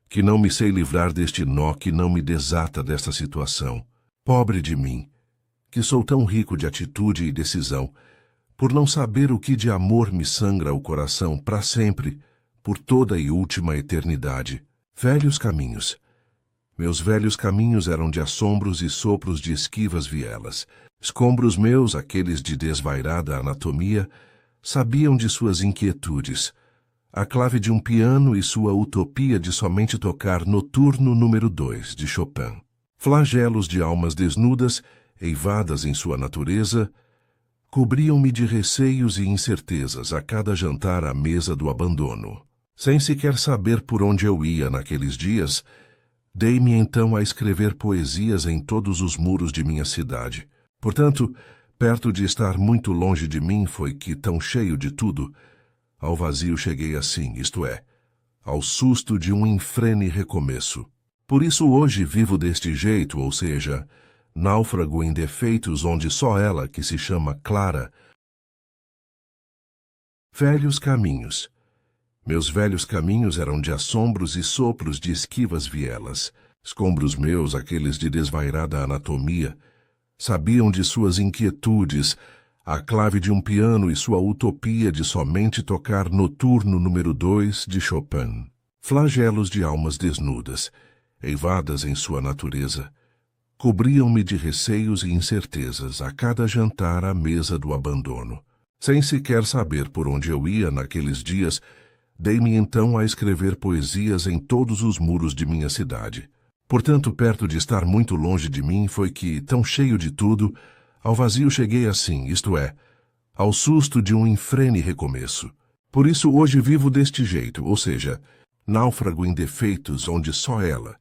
que não me sei livrar deste nó que não me desata desta situação. Pobre de mim, que sou tão rico de atitude e decisão, por não saber o que de amor me sangra o coração para sempre, por toda e última eternidade. Velhos caminhos. Meus velhos caminhos eram de assombros e sopros de esquivas vielas. Escombros meus, aqueles de desvairada anatomia, sabiam de suas inquietudes, a clave de um piano e sua utopia de somente tocar Noturno número 2, de Chopin. Flagelos de almas desnudas, eivadas em sua natureza, cobriam-me de receios e incertezas a cada jantar à mesa do abandono. Sem sequer saber por onde eu ia naqueles dias, dei-me então a escrever poesias em todos os muros de minha cidade. Portanto, perto de estar muito longe de mim foi que, tão cheio de tudo, ao vazio cheguei assim, isto é, ao susto de um infrene recomeço. Por isso hoje vivo deste jeito, ou seja, náufrago em defeitos onde só ela, que se chama Clara. Velhos caminhos. Meus velhos caminhos eram de assombros e sopros de esquivas vielas. Escombros meus, aqueles de desvairada anatomia, sabiam de suas inquietudes, a clave de um piano e sua utopia de somente tocar Noturno número 2 de Chopin. Flagelos de almas desnudas, eivadas em sua natureza, cobriam-me de receios e incertezas a cada jantar à mesa do abandono. Sem sequer saber por onde eu ia naqueles dias, dei-me então a escrever poesias em todos os muros de minha cidade. Portanto, perto de estar muito longe de mim foi que, tão cheio de tudo, ao vazio cheguei assim, isto é, ao susto de um infrene recomeço. Por isso hoje vivo deste jeito, ou seja, náufrago em defeitos onde só ela,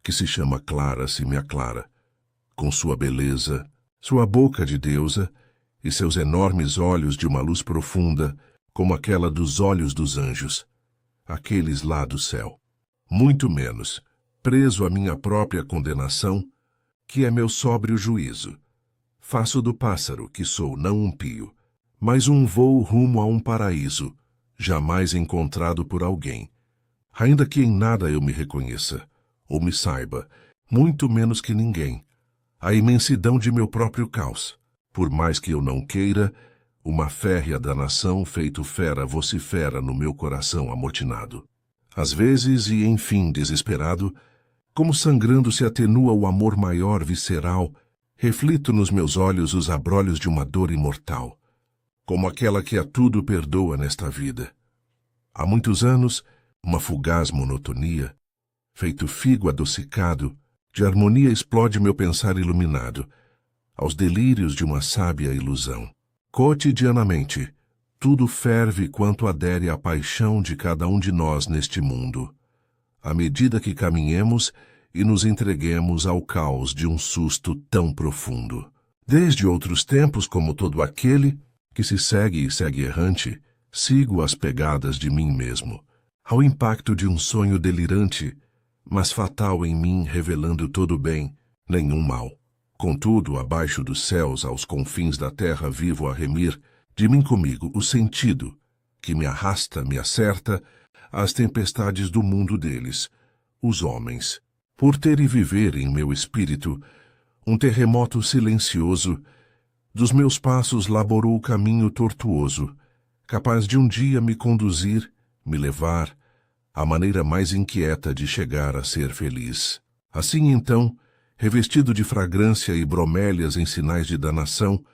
que se chama Clara, se me aclara, com sua beleza, sua boca de deusa e seus enormes olhos de uma luz profunda, como aquela dos olhos dos anjos, aqueles lá do céu. Muito menos, preso à minha própria condenação, que é meu sóbrio juízo. Faço do pássaro, que sou não um pio, mas um voo rumo a um paraíso, jamais encontrado por alguém, ainda que em nada eu me reconheça, ou me saiba, muito menos que ninguém, a imensidão de meu próprio caos. Por mais que eu não queira, uma férrea danação feito fera vocifera no meu coração amotinado. Às vezes, e enfim desesperado, como sangrando se atenua o amor maior visceral, reflito nos meus olhos os abrolhos de uma dor imortal, como aquela que a tudo perdoa nesta vida. Há muitos anos, uma fugaz monotonia, feito figo adocicado, de harmonia explode meu pensar iluminado, aos delírios de uma sábia ilusão. Cotidianamente, tudo ferve quanto adere à paixão de cada um de nós neste mundo, à medida que caminhemos e nos entreguemos ao caos de um susto tão profundo. Desde outros tempos, como todo aquele que se segue e segue errante, sigo as pegadas de mim mesmo, ao impacto de um sonho delirante, mas fatal em mim, revelando todo bem, nenhum mal. Contudo, abaixo dos céus, aos confins da terra, vivo a remir, de mim comigo, o sentido, que me arrasta, me acerta, às tempestades do mundo deles, os homens, por ter e viver em meu espírito um terremoto silencioso, dos meus passos laborou o caminho tortuoso, capaz de um dia me conduzir, me levar, à maneira mais inquieta de chegar a ser feliz. Assim então, revestido de fragrância e bromélias em sinais de danação,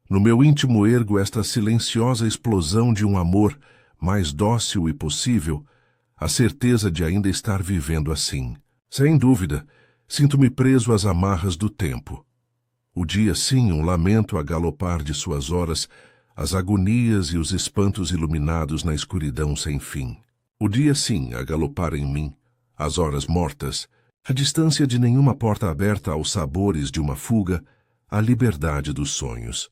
no meu íntimo ergo esta silenciosa explosão de um amor mais dócil e possível, a certeza de ainda estar vivendo assim. Sem dúvida, sinto-me preso às amarras do tempo. O dia, sim, um lamento a galopar de suas horas, as agonias e os espantos iluminados na escuridão sem fim. O dia, sim, a galopar em mim, as horas mortas, a distância de nenhuma porta aberta aos sabores de uma fuga, a liberdade dos sonhos.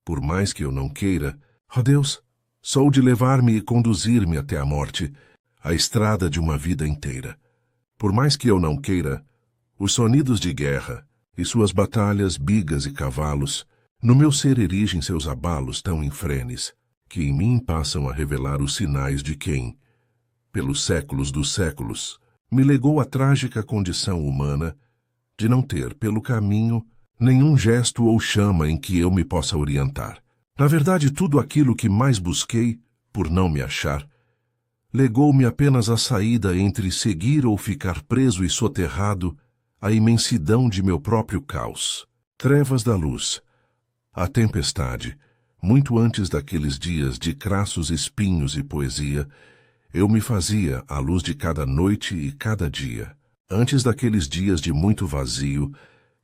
Por mais que eu não queira, ó Deus, sou de levar-me e conduzir-me até a morte, a estrada de uma vida inteira. Por mais que eu não queira, os sonidos de guerra e suas batalhas, bigas e cavalos, no meu ser erigem seus abalos tão infrenes, que em mim passam a revelar os sinais de quem, pelos séculos dos séculos, me legou a trágica condição humana de não ter, pelo caminho, nenhum gesto ou chama em que eu me possa orientar. Na verdade, tudo aquilo que mais busquei, por não me achar, legou-me apenas a saída entre seguir ou ficar preso e soterrado à imensidão de meu próprio caos. Trevas da luz, a tempestade, muito antes daqueles dias de crassos espinhos e poesia, eu me fazia à luz de cada noite e cada dia. Antes daqueles dias de muito vazio,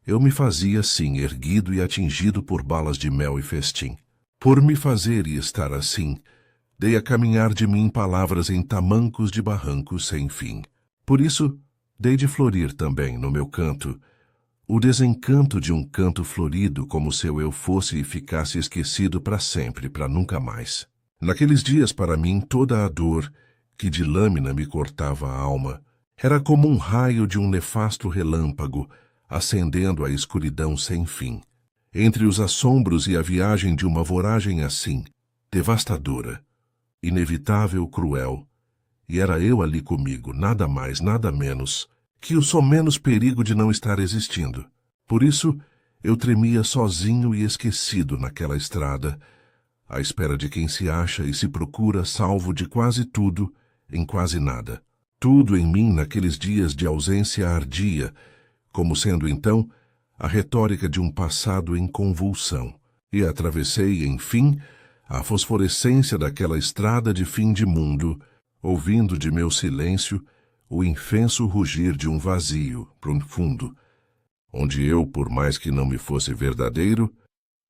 eu me fazia, sim, erguido e atingido por balas de mel e festim. Por me fazer e estar assim, dei a caminhar de mim palavras em tamancos de barrancos sem fim. Por isso, dei de florir também, no meu canto, o desencanto de um canto florido, como se eu fosse e ficasse esquecido para sempre, para nunca mais. Naqueles dias, para mim, toda a dor, que de lâmina me cortava a alma, era como um raio de um nefasto relâmpago, acendendo a escuridão sem fim. Entre os assombros e a viagem de uma voragem assim, devastadora, inevitável, cruel, e era eu ali comigo, nada mais, nada menos, que o somenos perigo de não estar existindo. Por isso, eu tremia sozinho e esquecido naquela estrada, à espera de quem se acha e se procura salvo de quase tudo, em quase nada. Tudo em mim naqueles dias de ausência ardia, como sendo então a retórica de um passado em convulsão, e atravessei, enfim, a fosforescência daquela estrada de fim de mundo, ouvindo de meu silêncio o infenso rugir de um vazio profundo, onde eu, por mais que não me fosse verdadeiro,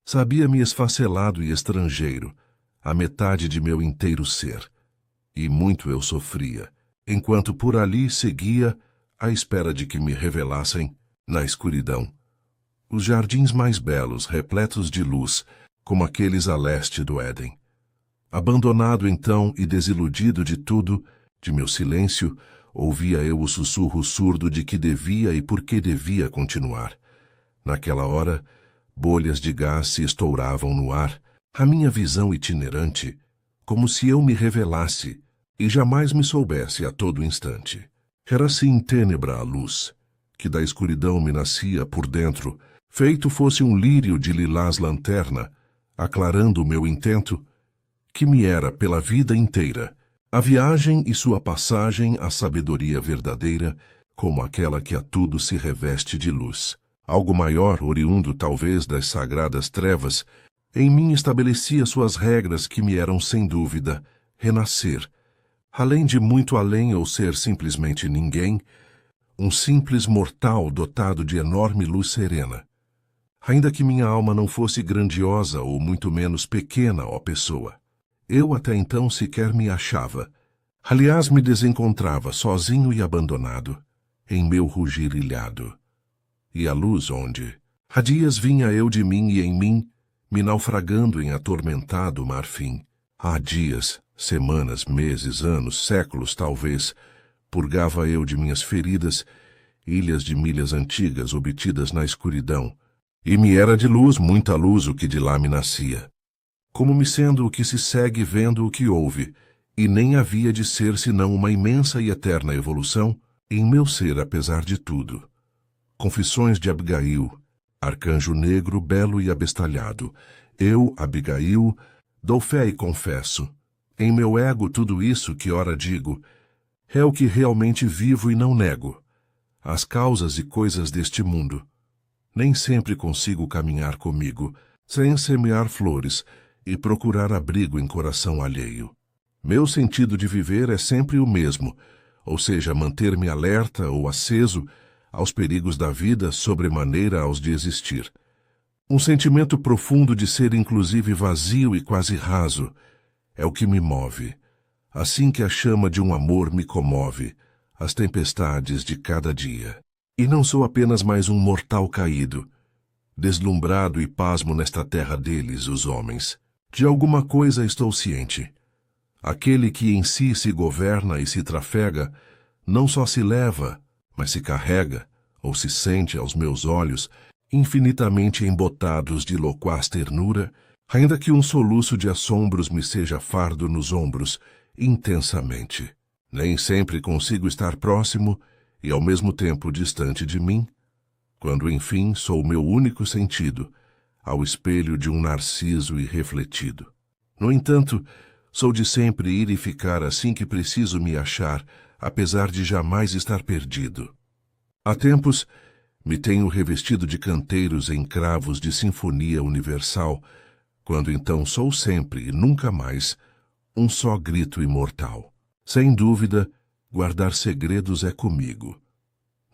sabia-me esfacelado e estrangeiro, a metade de meu inteiro ser, e muito eu sofria, enquanto por ali seguia à espera de que me revelassem, na escuridão, os jardins mais belos, repletos de luz, como aqueles a leste do Éden. Abandonado então e desiludido de tudo, de meu silêncio, ouvia eu o sussurro surdo de que devia e por que devia continuar. Naquela hora, bolhas de gás se estouravam no ar, a minha visão itinerante, como se eu me revelasse e jamais me soubesse a todo instante. Era assim tênebra a luz, que da escuridão me nascia por dentro, feito fosse um lírio de lilás lanterna, aclarando o meu intento, que me era pela vida inteira, a viagem e sua passagem à sabedoria verdadeira, como aquela que a tudo se reveste de luz. Algo maior, oriundo talvez das sagradas trevas, em mim estabelecia suas regras que me eram sem dúvida renascer, além de muito além ou ser simplesmente ninguém, um simples mortal dotado de enorme luz serena. Ainda que minha alma não fosse grandiosa ou muito menos pequena, ó pessoa, eu até então sequer me achava. Aliás, me desencontrava sozinho e abandonado, em meu rugir ilhado. E a luz onde? Há dias vinha eu de mim e em mim, me naufragando em atormentado marfim. Há dias, semanas, meses, anos, séculos talvez, purgava eu de minhas feridas, ilhas de milhas antigas obtidas na escuridão, e me era de luz, muita luz o que de lá me nascia. Como me sendo o que se segue vendo o que ouve, e nem havia de ser senão uma imensa e eterna evolução em meu ser apesar de tudo. Confissões de Abigail, arcanjo negro, belo e abestalhado. Eu, Abigail, dou fé e confesso. Em meu ego tudo isso que ora digo, é o que realmente vivo e não nego. As causas e coisas deste mundo. Nem sempre consigo caminhar comigo, sem semear flores e procurar abrigo em coração alheio. Meu sentido de viver é sempre o mesmo, ou seja, manter-me alerta ou aceso aos perigos da vida, sobremaneira aos de existir. Um sentimento profundo de ser inclusive vazio e quase raso é o que me move, assim que a chama de um amor me comove, as tempestades de cada dia. E não sou apenas mais um mortal caído, deslumbrado e pasmo nesta terra deles, os homens. De alguma coisa estou ciente. Aquele que em si se governa e se trafega, não só se leva, mas se carrega, ou se sente aos meus olhos, infinitamente embotados de loquaz ternura, ainda que um soluço de assombros me seja fardo nos ombros, intensamente. Nem sempre consigo estar próximo e ao mesmo tempo distante de mim, quando enfim sou o meu único sentido, ao espelho de um narciso irrefletido. No entanto, sou de sempre ir e ficar assim que preciso me achar, apesar de jamais estar perdido. Há tempos, me tenho revestido de canteiros em cravos de sinfonia universal, quando então sou sempre e nunca mais um só grito imortal. Sem dúvida, guardar segredos é comigo.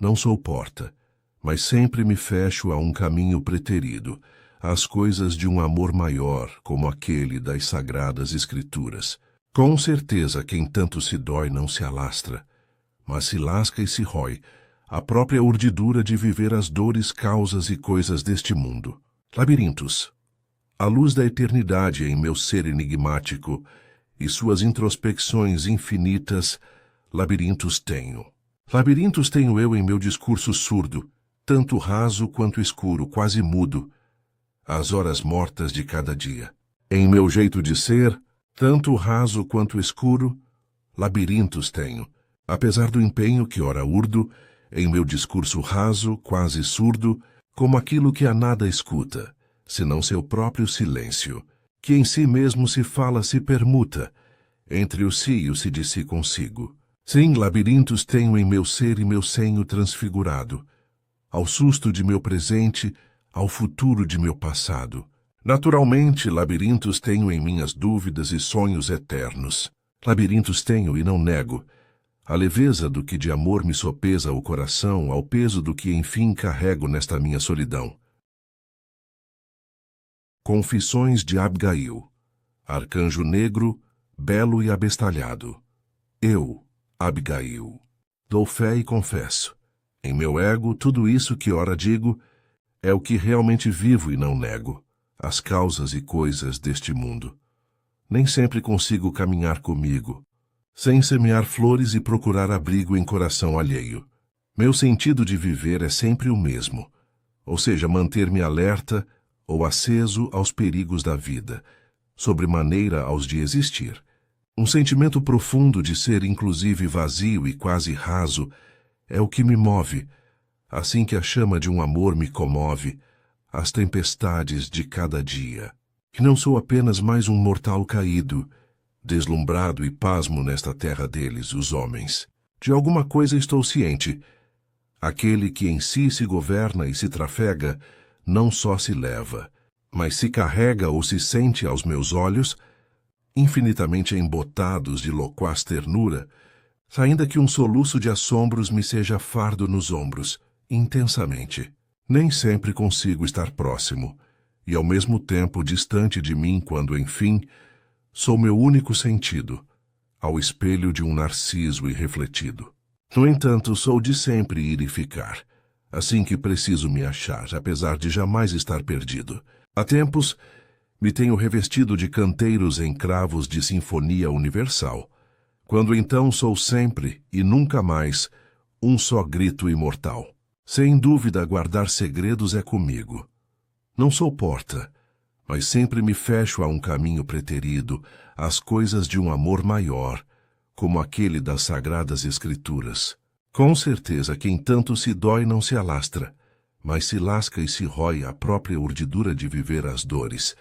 Não sou porta, mas sempre me fecho a um caminho preterido, às coisas de um amor maior, como aquele das sagradas escrituras. Com certeza quem tanto se dói não se alastra, mas se lasca e se rói, a própria urdidura de viver as dores, causas e coisas deste mundo. Labirintos. A luz da eternidade em meu ser enigmático e suas introspecções infinitas, labirintos tenho. Labirintos tenho eu em meu discurso surdo, tanto raso quanto escuro, quase mudo, às horas mortas de cada dia. Em meu jeito de ser, tanto raso quanto escuro, labirintos tenho, apesar do empenho que ora urdo, em meu discurso raso, quase surdo, como aquilo que a nada escuta, senão seu próprio silêncio, que em si mesmo se fala, se permuta, entre o si e o se de si consigo. Sim, labirintos tenho em meu ser e meu senho transfigurado, ao susto de meu presente, ao futuro de meu passado. Naturalmente, labirintos tenho em minhas dúvidas e sonhos eternos. Labirintos tenho e não nego. A leveza do que de amor me sopesa o coração ao peso do que enfim carrego nesta minha solidão. Confissões de Abigail, arcanjo negro, belo e abestalhado. Eu, Abigail, dou fé e confesso. Em meu ego, tudo isso que ora digo é o que realmente vivo e não nego, as causas e coisas deste mundo. Nem sempre consigo caminhar comigo, sem semear flores e procurar abrigo em coração alheio. Meu sentido de viver é sempre o mesmo, ou seja, manter-me alerta ou aceso aos perigos da vida, sobremaneira aos de existir. Um sentimento profundo de ser inclusive vazio e quase raso é o que me move, assim que a chama de um amor me comove, as tempestades de cada dia. Que não sou apenas mais um mortal caído, deslumbrado e pasmo nesta terra deles, os homens. De alguma coisa estou ciente. Aquele que em si se governa e se trafega, não só se leva, mas se carrega ou se sente aos meus olhos, infinitamente embotados de loquaz ternura, ainda que um soluço de assombros me seja fardo nos ombros, intensamente. Nem sempre consigo estar próximo, e ao mesmo tempo distante de mim quando, enfim, sou meu único sentido, ao espelho de um narciso irrefletido. No entanto, sou de sempre ir e ficar, assim que preciso me achar, apesar de jamais estar perdido. Há tempos, me tenho revestido de canteiros em cravos de sinfonia universal, quando então sou sempre e nunca mais um só grito imortal. Sem dúvida, guardar segredos é comigo. Não sou porta, mas sempre me fecho a um caminho preterido, às coisas de um amor maior, como aquele das Sagradas Escrituras. Com certeza, quem tanto se dói não se alastra, mas se lasca e se rói a própria urdidura de viver as dores,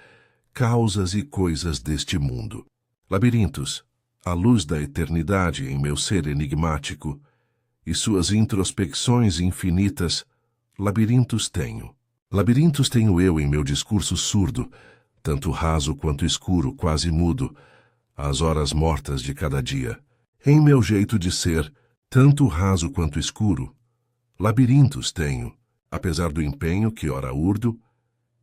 causas e coisas deste mundo. Labirintos, a luz da eternidade em meu ser enigmático, e suas introspecções infinitas, labirintos tenho. Labirintos tenho eu em meu discurso surdo, tanto raso quanto escuro, quase mudo, às horas mortas de cada dia. Em meu jeito de ser, tanto raso quanto escuro, labirintos tenho, apesar do empenho que ora urdo,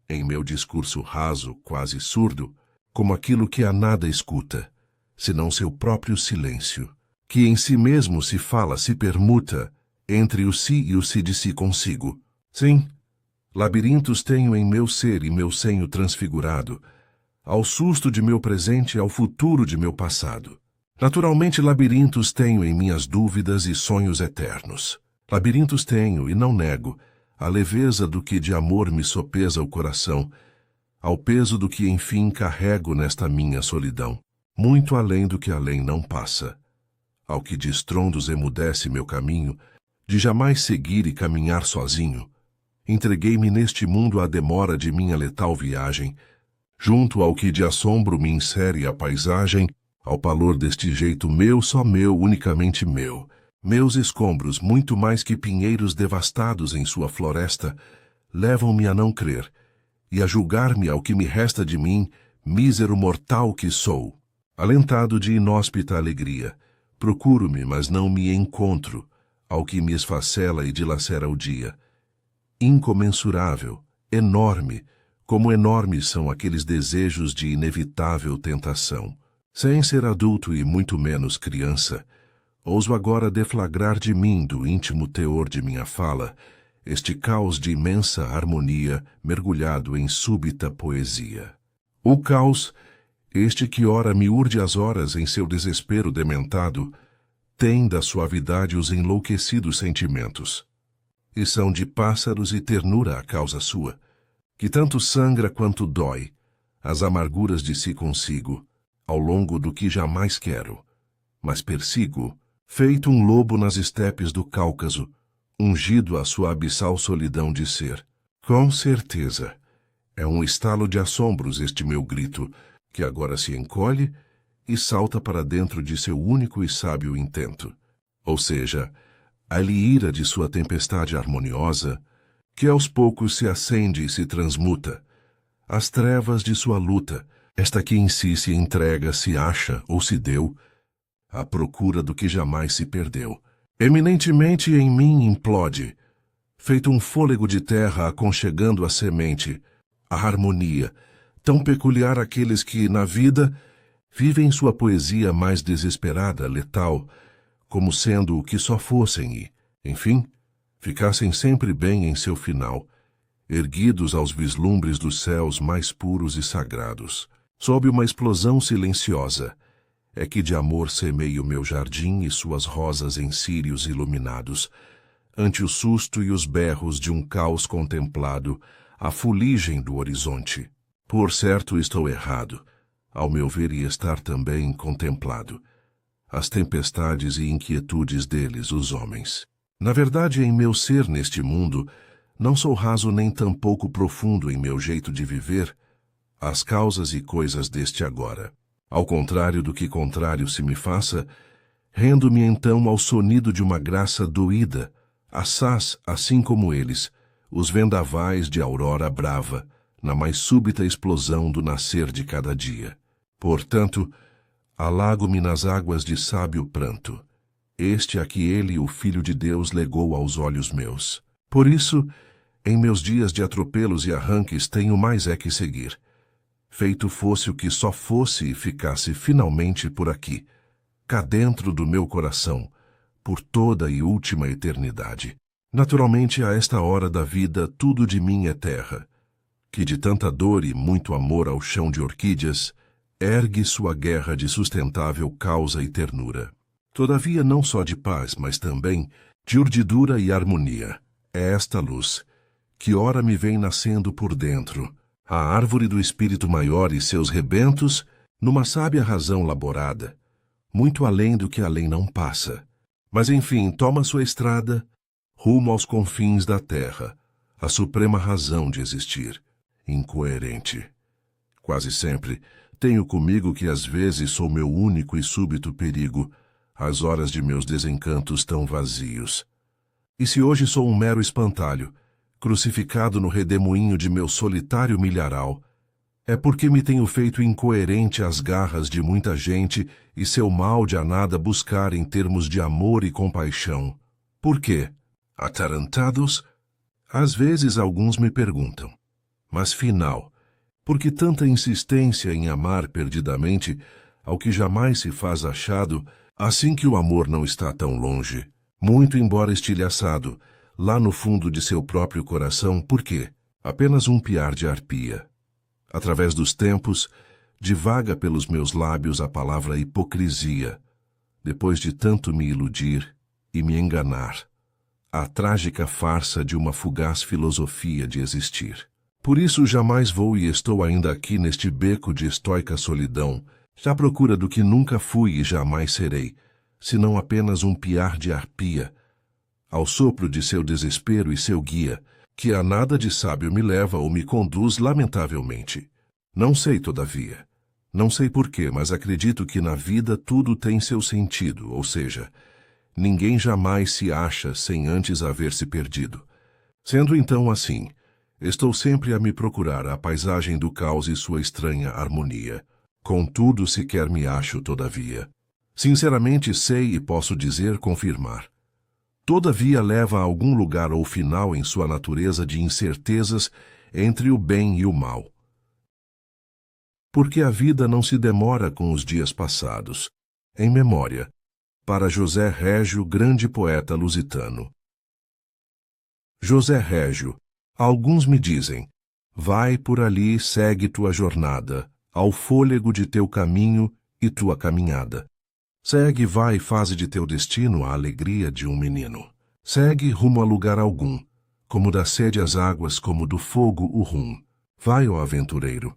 em meu discurso raso, quase surdo, como aquilo que a nada escuta, senão seu próprio silêncio, que em si mesmo se fala, se permuta, entre o si e o si de si consigo. Sim, labirintos tenho em meu ser e meu senho transfigurado, ao susto de meu presente e ao futuro de meu passado. Naturalmente, labirintos tenho em minhas dúvidas e sonhos eternos. Labirintos tenho, e não nego, a leveza do que de amor me sopesa o coração, ao peso do que enfim carrego nesta minha solidão, muito além do que além não passa, ao que de estrondos emudece meu caminho, de jamais seguir e caminhar sozinho. Entreguei-me neste mundo à demora de minha letal viagem, junto ao que de assombro me insere a paisagem, ao palor deste jeito meu, só meu, unicamente meu. Meus escombros, muito mais que pinheiros devastados em sua floresta, levam-me a não crer, e a julgar-me ao que me resta de mim, mísero mortal que sou. Alentado de inóspita alegria, procuro-me, mas não me encontro, ao que me esfacela e dilacera o dia. Incomensurável, enorme, como enormes são aqueles desejos de inevitável tentação. Sem ser adulto e muito menos criança, ouso agora deflagrar de mim, do íntimo teor de minha fala, este caos de imensa harmonia mergulhado em súbita poesia. O caos, este que ora me urde as horas em seu desespero dementado, tem da suavidade os enlouquecidos sentimentos, e são de pássaros e ternura a causa sua, que tanto sangra quanto dói, as amarguras de si consigo, ao longo do que jamais quero, mas persigo, feito um lobo nas estepes do Cáucaso, ungido à sua abissal solidão de ser. Com certeza, é um estalo de assombros este meu grito, que agora se encolhe e salta para dentro de seu único e sábio intento, ou seja, a lira de sua tempestade harmoniosa, que aos poucos se acende e se transmuta, as trevas de sua luta, esta que em si se entrega, se acha ou se deu, à procura do que jamais se perdeu. Eminentemente em mim implode, feito um fôlego de terra aconchegando a semente, a harmonia, tão peculiar àqueles que, na vida, vivem sua poesia mais desesperada, letal, como sendo o que só fossem e, enfim, ficassem sempre bem em seu final, erguidos aos vislumbres dos céus mais puros e sagrados. Sob uma explosão silenciosa, é que de amor semeio meu jardim e suas rosas em círios iluminados, ante o susto e os berros de um caos contemplado, a fuligem do horizonte. Por certo estou errado, ao meu ver e estar também contemplado, as tempestades e inquietudes deles, os homens. Na verdade, em meu ser neste mundo, não sou raso nem tampouco profundo em meu jeito de viver, as causas e coisas deste agora. Ao contrário do que contrário se me faça, rendo-me então ao sonido de uma graça doída, assaz, assim como eles, os vendavais de aurora brava, na mais súbita explosão do nascer de cada dia. Portanto, alago-me nas águas de sábio pranto, este a que ele, o Filho de Deus, legou aos olhos meus. Por isso, em meus dias de atropelos e arranques tenho mais é que seguir, feito fosse o que só fosse e ficasse finalmente por aqui, cá dentro do meu coração, por toda e última eternidade. Naturalmente, a esta hora da vida, tudo de mim é terra, que de tanta dor e muito amor ao chão de orquídeas, ergue sua guerra de sustentável causa e ternura. Todavia, não só de paz, mas também de urdidura e harmonia, é esta luz, que ora me vem nascendo por dentro, a árvore do espírito maior e seus rebentos, numa sábia razão laborada, muito além do que além não passa. Mas enfim, toma sua estrada, rumo aos confins da terra, a suprema razão de existir, incoerente. Quase sempre, tenho comigo que às vezes sou meu único e súbito perigo, às horas de meus desencantos tão vazios. E se hoje sou um mero espantalho, crucificado no redemoinho de meu solitário milharal, é porque me tenho feito incoerente às garras de muita gente e seu mal de a nada buscar em termos de amor e compaixão. Por quê? Atarantados? Às vezes alguns me perguntam. Mas final, por que tanta insistência em amar perdidamente ao que jamais se faz achado, assim que o amor não está tão longe, muito embora estilhaçado, lá no fundo de seu próprio coração? Por quê? Apenas um piar de arpia. Através dos tempos, divaga pelos meus lábios a palavra hipocrisia, depois de tanto me iludir e me enganar, a trágica farsa de uma fugaz filosofia de existir. Por isso jamais vou e estou ainda aqui neste beco de estoica solidão, à procura do que nunca fui e jamais serei, senão apenas um piar de arpia, ao sopro de seu desespero e seu guia, que a nada de sábio me leva ou me conduz lamentavelmente. Não sei, todavia. Não sei porquê, mas acredito que na vida tudo tem seu sentido, ou seja, ninguém jamais se acha sem antes haver se perdido. Sendo então assim, estou sempre a me procurar a paisagem do caos e sua estranha harmonia. Contudo, sequer me acho, todavia. Sinceramente sei e posso dizer confirmar. Todavia leva a algum lugar ou final em sua natureza de incertezas entre o bem e o mal. Porque a vida não se demora com os dias passados. Em memória, para José Régio, grande poeta lusitano. José Régio, alguns me dizem, vai por ali, segue tua jornada, ao fôlego de teu caminho e tua caminhada. Segue, vai, faze de teu destino a alegria de um menino. Segue rumo a lugar algum, como da sede as águas, como do fogo o rum. Vai, ó aventureiro,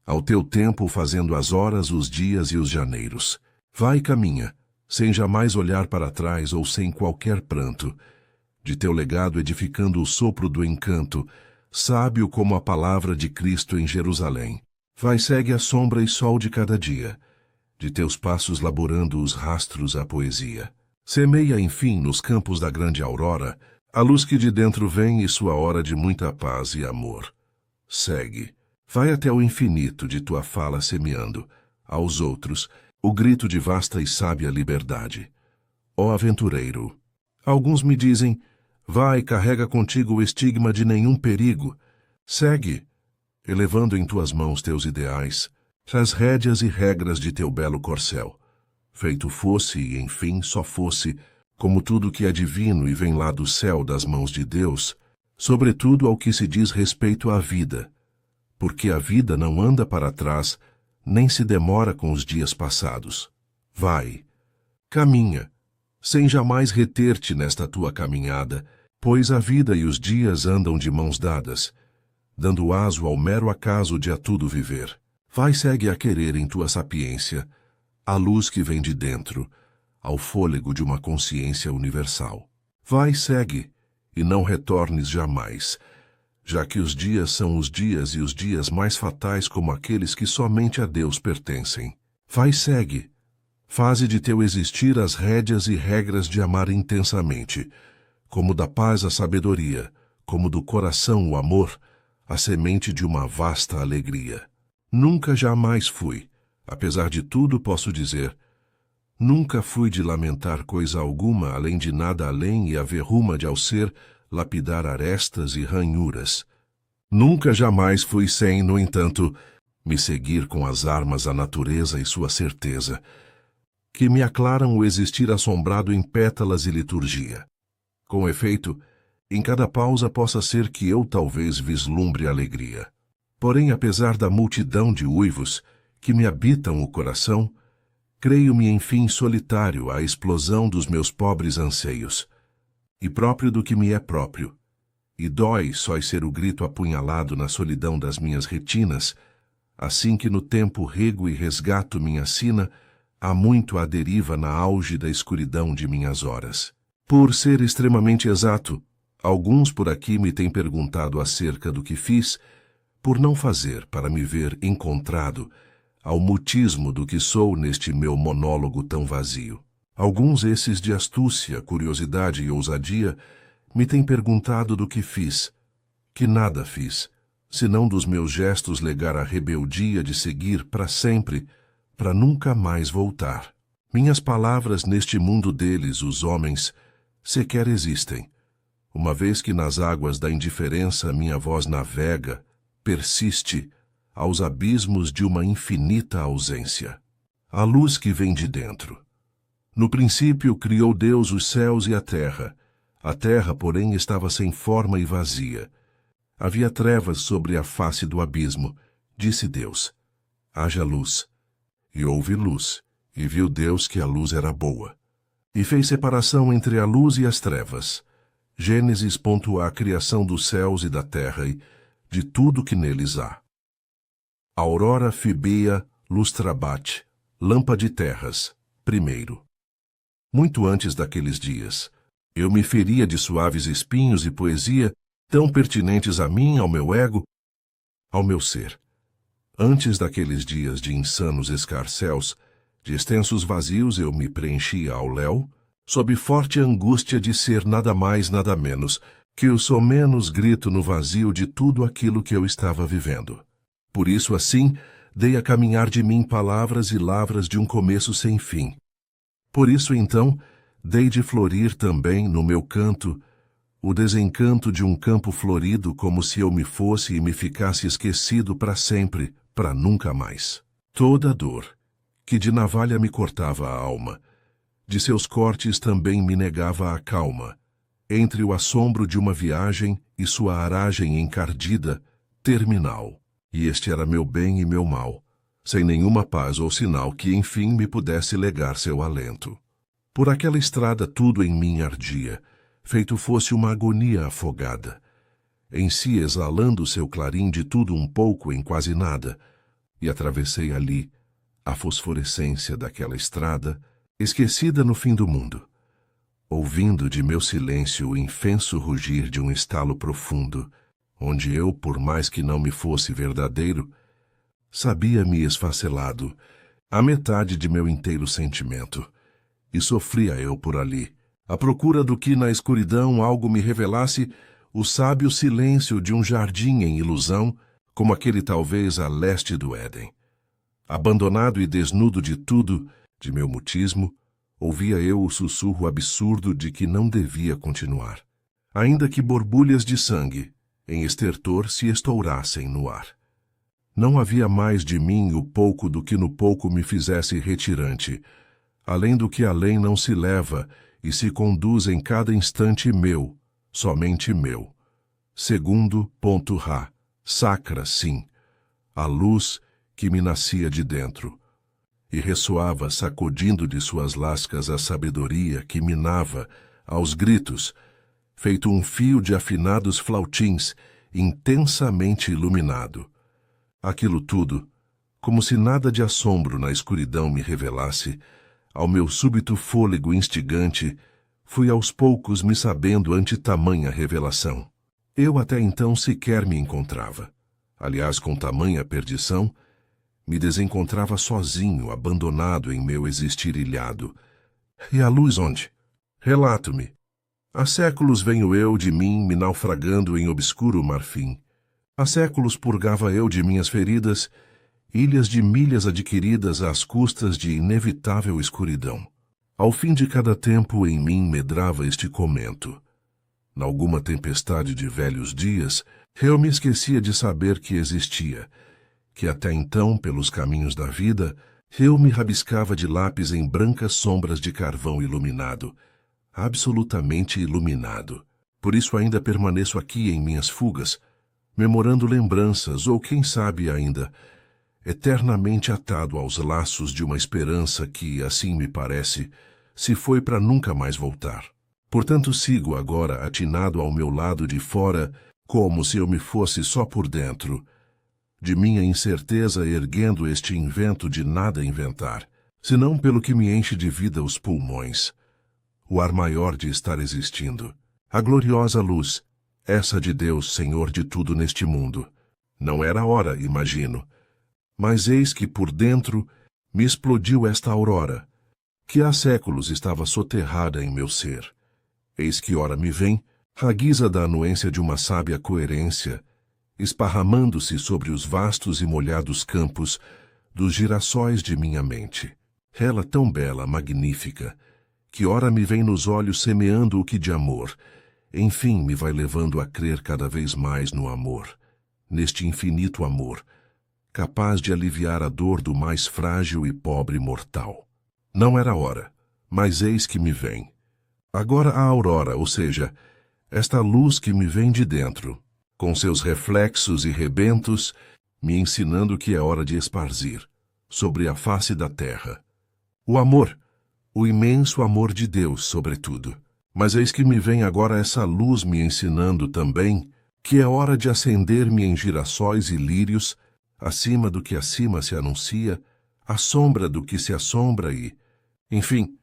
ao teu tempo fazendo as horas, os dias e os janeiros. Vai e caminha, sem jamais olhar para trás ou sem qualquer pranto, de teu legado edificando o sopro do encanto, sábio como a palavra de Cristo em Jerusalém. Vai, segue a sombra e sol de cada dia, de teus passos laborando os rastros à poesia. Semeia, enfim, nos campos da grande aurora, a luz que de dentro vem e sua hora de muita paz e amor. Segue, vai até o infinito de tua fala semeando, aos outros, o grito de vasta e sábia liberdade. Ó aventureiro, alguns me dizem, vai, carrega contigo o estigma de nenhum perigo. Segue, elevando em tuas mãos teus ideais, as rédeas e regras de teu belo corcel. Feito fosse e, enfim, só fosse, como tudo que é divino e vem lá do céu das mãos de Deus, sobretudo ao que se diz respeito à vida, porque a vida não anda para trás, nem se demora com os dias passados. Vai, caminha, sem jamais reter-te nesta tua caminhada, pois a vida e os dias andam de mãos dadas, dando aso ao mero acaso de a tudo viver. Vai, segue a querer em tua sapiência, a luz que vem de dentro, ao fôlego de uma consciência universal. Vai, segue, e não retornes jamais, já que os dias são os dias e os dias mais fatais como aqueles que somente a Deus pertencem. Vai, segue, faze de teu existir as rédeas e regras de amar intensamente, como da paz a sabedoria, como do coração o amor, a semente de uma vasta alegria. Nunca jamais fui, apesar de tudo posso dizer, nunca fui de lamentar coisa alguma além de nada além e haver ruma de ao ser lapidar arestas e ranhuras. Nunca jamais fui sem, no entanto, me seguir com as armas a natureza e sua certeza, que me aclaram o existir assombrado em pétalas e liturgia. Com efeito, Em cada pausa possa ser que eu talvez vislumbre alegria. Porém, apesar da multidão de uivos que me habitam o coração, creio-me enfim solitário à explosão dos meus pobres anseios, e próprio do que me é próprio. E dói só ser o grito apunhalado na solidão das minhas retinas, assim que no tempo rego e resgato minha sina, há muito à deriva na auge da escuridão de minhas horas. Por ser extremamente exato, alguns por aqui me têm perguntado acerca do que fiz, por não fazer para me ver encontrado ao mutismo do que sou neste meu monólogo tão vazio. Alguns esses de astúcia, curiosidade e ousadia me têm perguntado do que fiz, que nada fiz, senão dos meus gestos legar a rebeldia de seguir para sempre, para nunca mais voltar. Minhas palavras neste mundo deles, os homens, sequer existem, uma vez que nas águas da indiferença minha voz navega, persiste, aos abismos de uma infinita ausência. A luz que vem de dentro. No princípio criou Deus os céus e a terra, porém, estava sem forma e vazia. Havia trevas sobre a face do abismo. Disse Deus: haja luz. E houve luz, e viu Deus que a luz era boa. E fez separação entre a luz e as trevas. Gênesis. A criação dos céus e da terra e de tudo que neles há. Aurora Fibia Lustrabat, Lampa de Terras, primeiro. Muito antes daqueles dias, eu me feria de suaves espinhos e poesia tão pertinentes a mim, ao meu ego, ao meu ser. Antes daqueles dias de insanos escarcéus, de extensos vazios eu me preenchia ao léu, sob forte angústia de ser nada mais nada menos que o somenos grito no vazio de tudo aquilo que eu estava vivendo. Por isso, assim, dei a caminhar de mim palavras e lavras de um começo sem fim. Por isso, então, dei de florir também, no meu canto, o desencanto de um campo florido, como se eu me fosse e me ficasse esquecido para sempre, para nunca mais. Toda a dor, que de navalha me cortava a alma, de seus cortes também me negava a calma, entre o assombro de uma viagem e sua aragem encardida, terminal. E este era meu bem e meu mal, sem nenhuma paz ou sinal que enfim me pudesse legar seu alento. Por aquela estrada tudo em mim ardia, feito fosse uma agonia afogada, em si exalando seu clarim de tudo um pouco em quase nada, e atravessei ali a fosforescência daquela estrada, esquecida no fim do mundo, ouvindo de meu silêncio o infenso rugir de um estalo profundo, onde eu, por mais que não me fosse verdadeiro, sabia-me esfacelado, a metade de meu inteiro sentimento, e sofria eu por ali, à procura do que na escuridão algo me revelasse o sábio silêncio de um jardim em ilusão, como aquele talvez a leste do Éden. Abandonado e desnudo de tudo, de meu mutismo, ouvia eu o sussurro absurdo de que não devia continuar, ainda que borbulhas de sangue, em estertor, se estourassem no ar. Não havia mais de mim o pouco do que no pouco me fizesse retirante, além do que além não se leva e se conduz em cada instante meu, somente meu. Segundo, sacra, sim, a luz que me nascia de dentro, e ressoava sacudindo de suas lascas a sabedoria que minava, aos gritos, feito um fio de afinados flautins, intensamente iluminado. Aquilo tudo, como se nada de assombro na escuridão me revelasse, ao meu súbito fôlego instigante, fui aos poucos me sabendo ante tamanha revelação. Eu até então sequer me encontrava. Aliás, com tamanha perdição, me desencontrava sozinho, abandonado em meu existir ilhado. E a luz onde? Relato-me. Há séculos venho eu de mim me naufragando em obscuro marfim. Há séculos purgava eu de minhas feridas ilhas de milhas adquiridas às custas de inevitável escuridão. Ao fim de cada tempo em mim medrava este comento. N'alguma tempestade de velhos dias, eu me esquecia de saber que existia, que até então, pelos caminhos da vida, eu me rabiscava de lápis em brancas sombras de carvão iluminado, absolutamente iluminado. Por isso ainda permaneço aqui em minhas fugas, memorando lembranças, ou quem sabe ainda, eternamente atado aos laços de uma esperança que, assim me parece, se foi para nunca mais voltar. Portanto, sigo agora atinado ao meu lado de fora, como se eu me fosse só por dentro, de minha incerteza erguendo este invento de nada inventar, senão pelo que me enche de vida os pulmões, o ar maior de estar existindo, a gloriosa luz, essa de Deus, Senhor de tudo neste mundo. Não era a hora, imagino, mas eis que por dentro me explodiu esta aurora, que há séculos estava soterrada em meu ser. Eis que ora me vem, à guisa da anuência de uma sábia coerência, esparramando-se sobre os vastos e molhados campos dos girassóis de minha mente. Ela tão bela, magnífica, que ora me vem nos olhos semeando o que de amor, enfim me vai levando a crer cada vez mais no amor, neste infinito amor, capaz de aliviar a dor do mais frágil e pobre mortal. Não era hora, mas eis que me vem. Agora a aurora, ou seja, esta luz que me vem de dentro, com seus reflexos e rebentos, me ensinando que é hora de esparzir, sobre a face da terra, o amor, o imenso amor de Deus, sobretudo. Mas eis que me vem agora essa luz me ensinando também que é hora de acender-me em girassóis e lírios, acima do que acima se anuncia, à sombra do que se assombra e, enfim,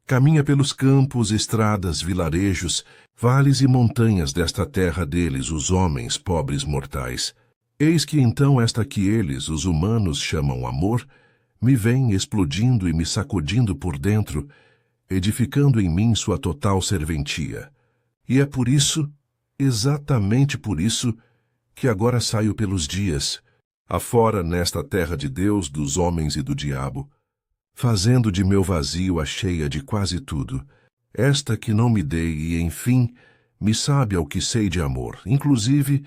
caminha pelos campos, estradas, vilarejos, vales e montanhas desta terra deles, os homens, pobres mortais. Eis que então esta que eles, os humanos, chamam amor, me vem explodindo e me sacudindo por dentro, edificando em mim sua total serventia. E é por isso, exatamente por isso, que agora saio pelos dias, afora nesta terra de Deus, dos homens e do diabo, fazendo de meu vazio a cheia de quase tudo, esta que não me dei e, enfim, me sabe ao que sei de amor, inclusive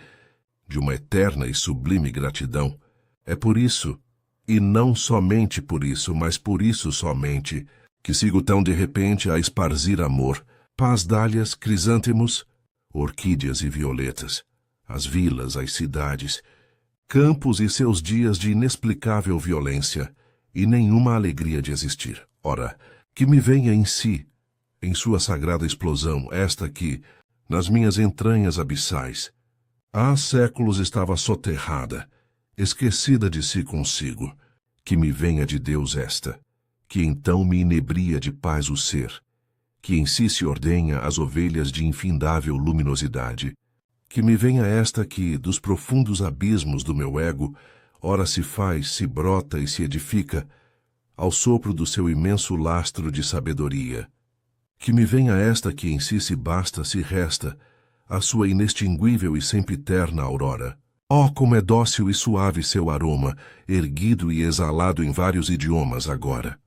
de uma eterna e sublime gratidão. É por isso, e não somente por isso, mas por isso somente, que sigo tão de repente a esparzir amor, paz dálias, crisântemos, orquídeas e violetas, as vilas, as cidades, campos e seus dias de inexplicável violência, e nenhuma alegria de existir. Ora, que me venha em si, em sua sagrada explosão, esta que, nas minhas entranhas abissais, há séculos estava soterrada, esquecida de si consigo, que me venha de Deus esta, que então me inebria de paz o ser, que em si se ordenha as ovelhas de infindável luminosidade, que me venha esta que, dos profundos abismos do meu ego, ora se faz, se brota e se edifica, ao sopro do seu imenso lastro de sabedoria. Que me venha esta que em si se basta, se resta, a sua inextinguível e sempre terna aurora. Oh, como é dócil e suave seu aroma, erguido e exalado em vários idiomas agora.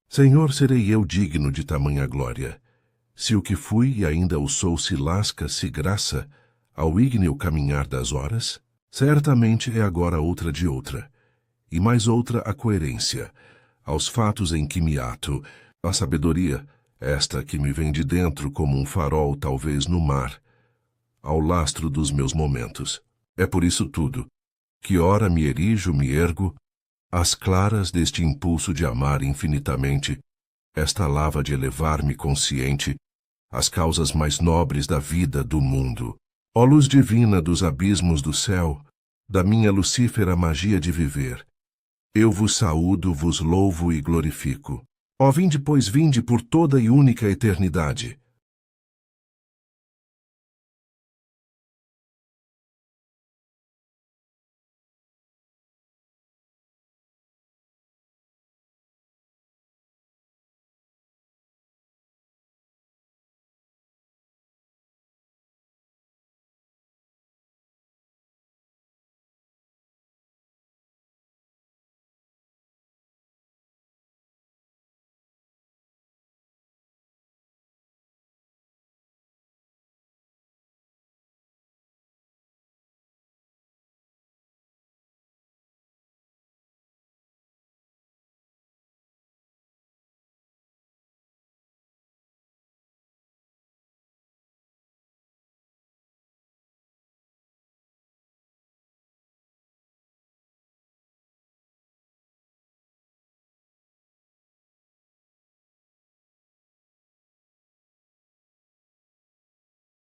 Senhor, serei eu digno de tamanha glória, se o que fui e ainda o sou se lasca, se graça, ao ígneo caminhar das horas? Certamente é agora outra de outra, e mais outra a coerência, aos fatos em que me ato, a sabedoria, esta que me vem de dentro como um farol talvez no mar, ao lastro dos meus momentos. É por isso tudo, que ora me erijo, me ergo, às claras deste impulso de amar infinitamente, esta lava de elevar-me consciente, às causas mais nobres da vida, do mundo. Ó luz divina dos abismos do céu, da minha lucífera magia de viver, eu vos saúdo, vos louvo e glorifico. Ó vinde, pois vinde por toda e única eternidade,